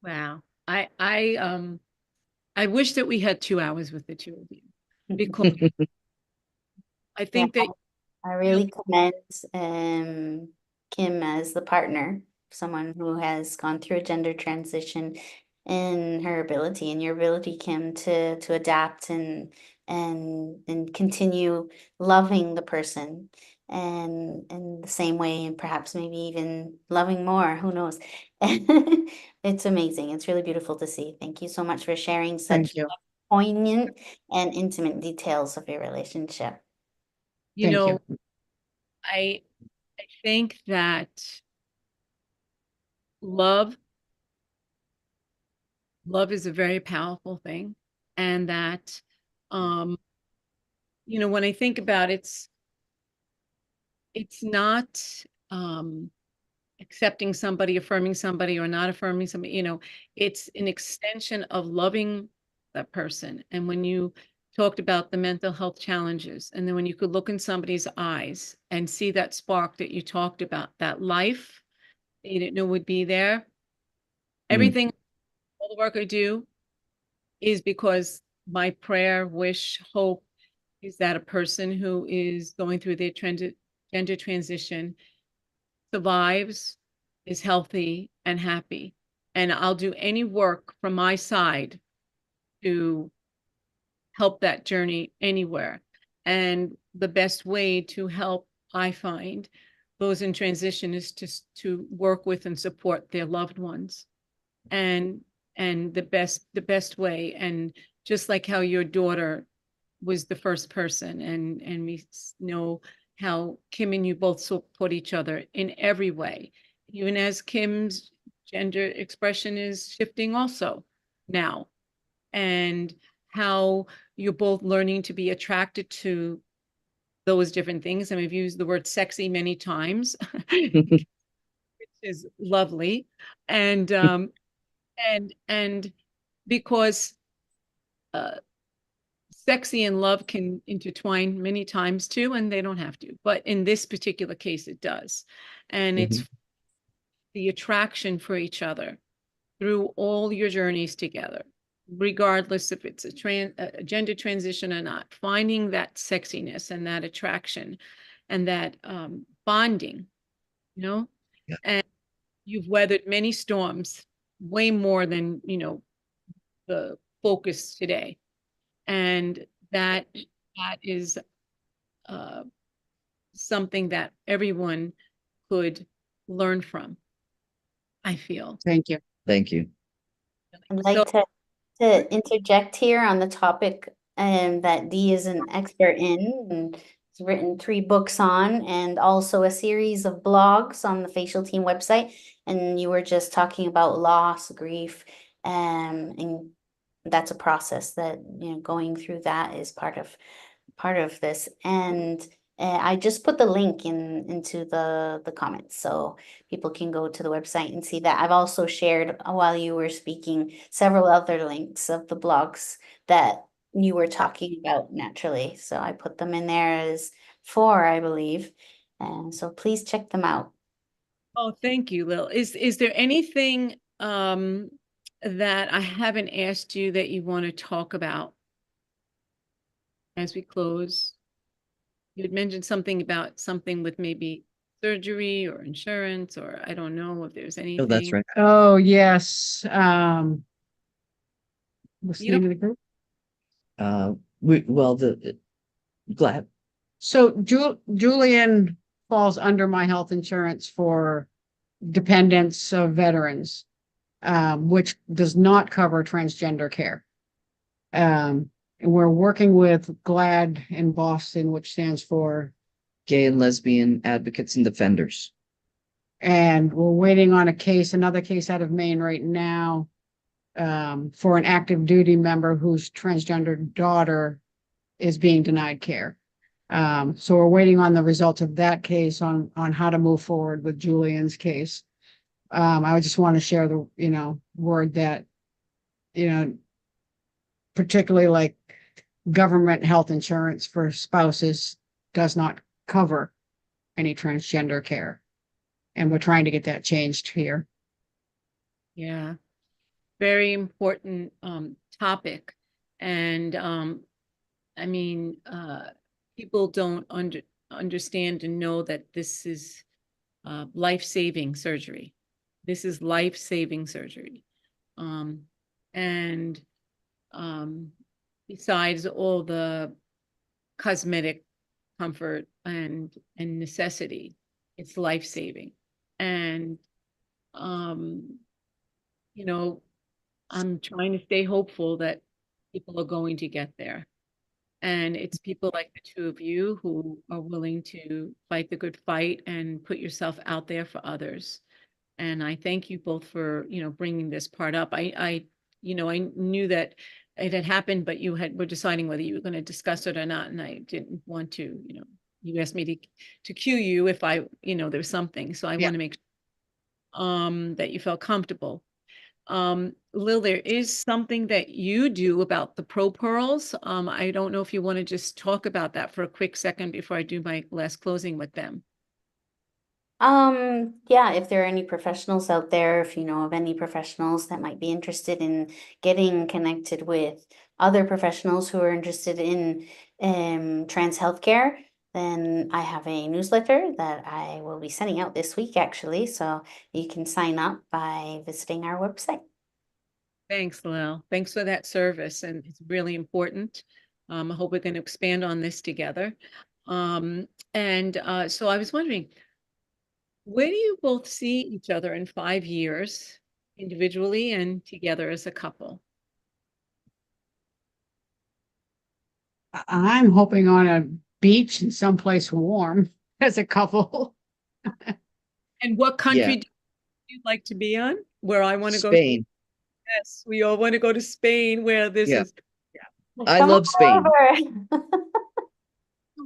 Wow. I wish that we had 2 hours with the two of you, because I think that I really commend Kim as the partner, someone who has gone through a gender transition, in her ability and your ability, Kim, to adapt and continue loving the person and in the same way, and perhaps maybe even loving more. Who knows? It's amazing. It's really beautiful to see. Thank you so much for sharing such Thank you. poignant and intimate details of your relationship. you Thank know, you. I think that love is a very powerful thing, and that you know, when I think about it, it's not accepting somebody, affirming somebody, or not affirming somebody. You know, it's an extension of loving that person. And when you talked about the mental health challenges, and then when you could look in somebody's eyes and see that spark that you talked about, that life that you didn't know would be there, everything, all the work I do is because my prayer, wish, hope is that a person who is going through their gender transition survives, is healthy and happy. And I'll do any work from my side to help that journey anywhere. And the best way to help, I find, those in transition is to work with and support their loved ones. And the best way, and just like how your daughter was the first person, and we know how Kim and you both support each other in every way, even as Kim's gender expression is shifting also now, and how you're both learning to be attracted to those different things. And we've used the word sexy many times, which is lovely. And because sexy and love can intertwine many times too, and they don't have to, but in this particular case it does. And it's the attraction for each other through all your journeys together, regardless if it's a gender transition or not, finding that sexiness and that attraction and that bonding, you know. Yeah. And you've weathered many storms, way more than, you know, the focus today. And that is something that everyone could learn from, I feel. Thank you. Thank you. I'd like to interject here on the topic that Dee is an expert in, and has written 3 books on, and also a series of blogs on the Facialteam website. And you were just talking about loss, grief, and that's a process that, you know, going through that is part of this. And I just put the link into the comments so people can go to the website and see that. I've also shared, while you were speaking, several other links of the blogs that you were talking about naturally. So I put them in there as 4, I believe. And so please check them out. Oh, thank you, Lil. Is there anything that I haven't asked you that you want to talk about as we close? You had mentioned something about something with maybe surgery or insurance, or I don't know if there's anything. Oh, that's right. Oh, yes. What's the You name of the group? Glad. So Julien falls under my health insurance for dependents of veterans, which does not cover transgender care. And we're working with GLAD in Boston, which stands for Gay and Lesbian Advocates and Defenders. and we're waiting on another case out of Maine right now, for an active duty member whose transgender daughter is being denied care. So we're waiting on the results of that case on how to move forward with Julian's case. I just want to share the, word that, particularly like government health insurance for spouses does not cover any transgender care. And we're trying to get that changed here. Yeah, very important topic. And I mean, people don't understand and know that this is life-saving surgery. This is life-saving surgery. And besides all the cosmetic comfort and necessity, it's life-saving. And I'm trying to stay hopeful that people are going to get there. And it's people like the 2 of you who are willing to fight the good fight and put yourself out there for others. And I thank you both for, bringing this part up. I knew that it had happened, but were deciding whether you were going to discuss it or not. And I didn't want to, you asked me to cue you if there's something. So I want to make sure that you felt comfortable. Lil, there is something that you do about the Pro Pearls. I don't know if you want to just talk about that for a quick second before I do my last closing with them. Yeah, if there are any professionals out there, if you know of any professionals that might be interested in getting connected with other professionals who are interested in trans healthcare, then I have a newsletter that I will be sending out this week, actually. So you can sign up by visiting our website. Thanks, Lil. Thanks for that service. And it's really important. I hope we're going to expand on this together. So I was wondering, where do you both see each other in 5 years, individually and together as a couple? I'm hoping on a beach in someplace warm as a couple. And what country do you like to be on? Where I want to go? Spain. Yes, we all want to go to Spain, where this is. I Come love Spain. over.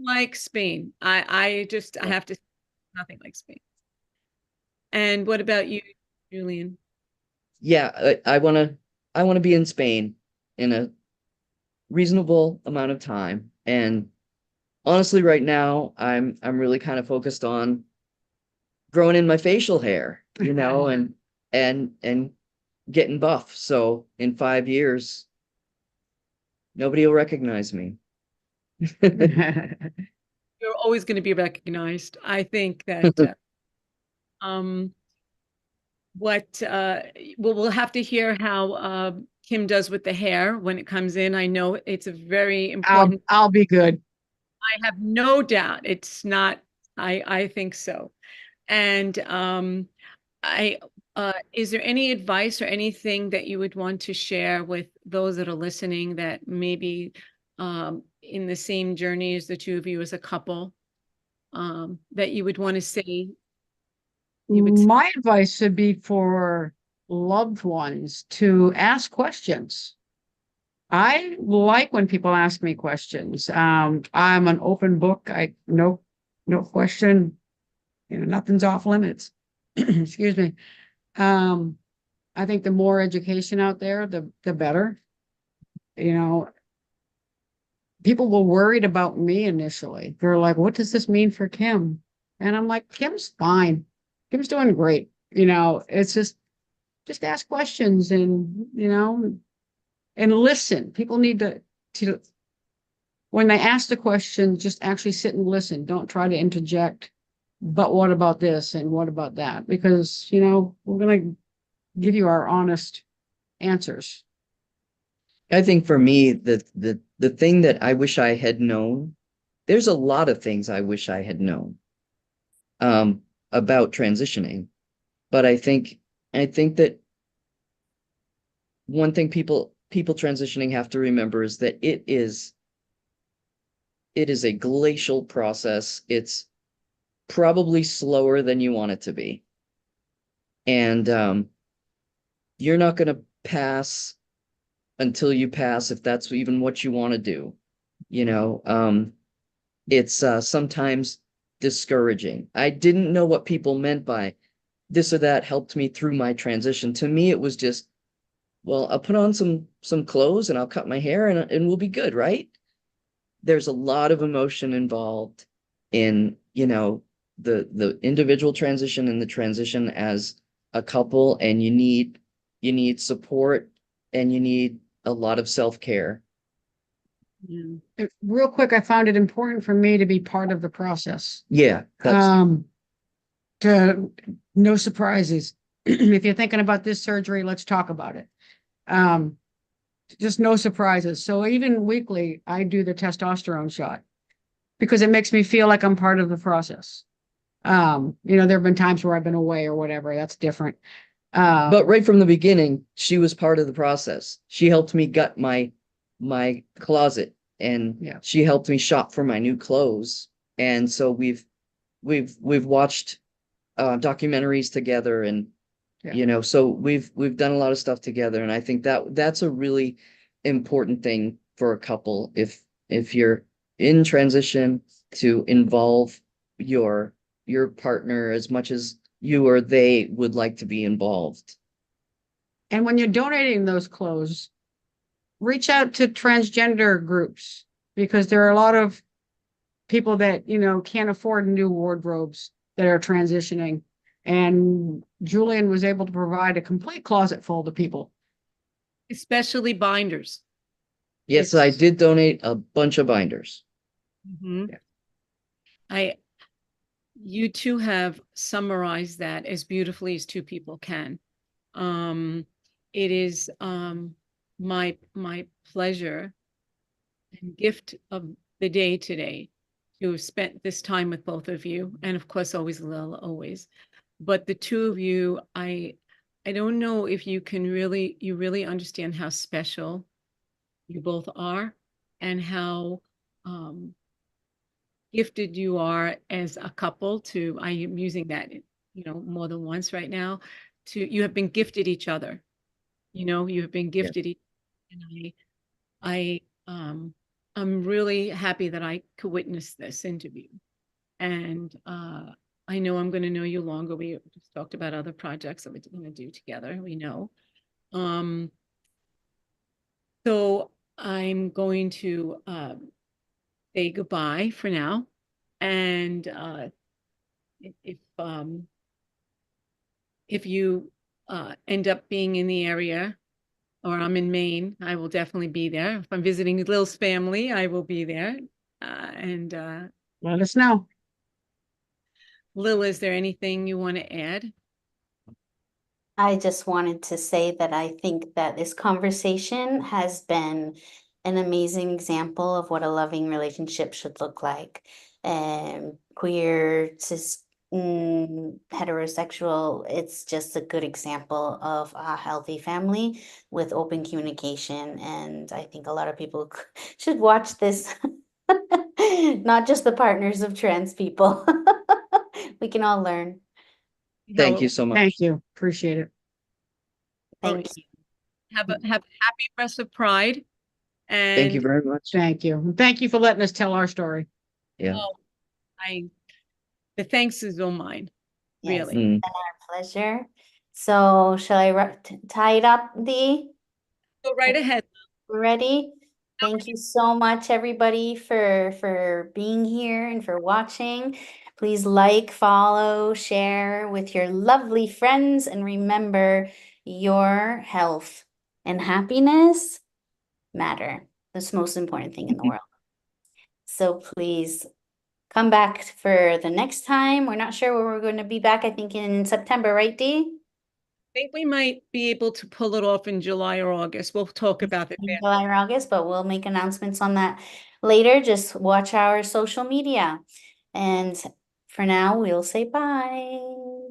Like Spain. I have to, nothing like Spain. And what about you, Julien? Yeah, I want to be in Spain in a reasonable amount of time. And honestly, right now, I'm really kind of focused on growing in my facial hair, and getting buff. So in 5 years, nobody will recognize me. You're always going to be recognized. I think that we'll have to hear how Kim does with the hair when it comes in. I know it's a very important. I'll be good. I have no doubt it's not. I think so. And is there any advice or anything that you would want to share with those that are listening that maybe in the same journey as the two of you as a couple, that you would want to say? My advice would be for loved ones to ask questions. I like when people ask me questions. I'm an open book. No question, nothing's off limits. Excuse me. I think the more education out there, the better. People were worried about me initially. They're like, what does this mean for Kim? And I'm like, Kim's fine. Kim's doing great. It's just ask questions and, and listen. People need to, when they ask the question, just actually sit and listen. Don't try to interject. But what about this and what about that? Because, we're going to give you our honest answers. I think for me, the thing that I wish I had known, there's a lot of things I wish I had known about transitioning. But I think that one thing people transitioning have to remember is that it is a glacial process. It's probably slower than you want it to be. And you're not going to pass until you pass, if that's even what you want to do. It's sometimes discouraging. I didn't know what people meant by this or that helped me through my transition. To me, it was just, well, I'll put on some clothes and I'll cut my hair and we'll be good, right? There's a lot of emotion involved in, the individual transition and the transition as a couple, and you need support and you need a lot of self-care. Yeah. Real quick, I found it important for me to be part of the process. Yeah. No surprises. If you're thinking about this surgery, let's talk about it. Just no surprises. So even weekly, I do the testosterone shot because it makes me feel like I'm part of the process. There have been times where I've been away or whatever. That's different. But right from the beginning, she was part of the process. She helped me gut my closet, and she helped me shop for my new clothes. And so we've watched documentaries together, and so we've done a lot of stuff together. And I think that's a really important thing for a couple, if you're in transition, to involve your partner as much as you or they would like to be involved. And when you're donating those clothes, reach out to transgender groups, because there are a lot of people that, can't afford new wardrobes that are transitioning. And Julien was able to provide a complete closet full to people. Especially binders. Yes, I did donate a bunch of binders. Mm-hmm. Yeah. You two have summarized that as beautifully as two people can. It is my pleasure and gift of the day today to have spent this time with both of you, and of course always Lil, always. But the two of you, I don't know if you really understand how special you both are, and how gifted you are as a couple. I am using that, more than once right now. You have been gifted each other. You have been gifted each other. And I'm really happy that I could witness this interview. And I know I'm going to know you longer. We just talked about other projects that we're going to do together. We know. So I'm going to say goodbye for now. And if you end up being in the area, or I'm in Maine, I will definitely be there. If I'm visiting Lil's family, I will be there. And let us know. Lil, is there anything you want to add? I just wanted to say that I think that this conversation has been an amazing example of what a loving relationship should look like. Queer, cis, heterosexual, it's just a good example of a healthy family with open communication. And I think a lot of people should watch this, not just the partners of trans people. We can all learn. Thank you No, so much. Thank you. Appreciate it. Thank you. have a happy rest of Pride. Thank you And very much. Thank you. And thank you for letting us tell our story. Yeah. the thanks is all mine, Yes. really. Mm. Pleasure. So shall I tie it up, Dee? Go right ahead. Ready? Thank you so much, everybody, for being here and for watching. Please like, follow, share with your lovely friends, and remember, your health and happiness matter. That's the most important thing in the world. So please come back for the next time. We're not sure where we're going to be back. I think in September, right, Dee? I think we might be able to pull it off in July or August. We'll talk about it In then. July or August, but we'll make announcements on that later. Just watch our social media. And for now, we'll say bye.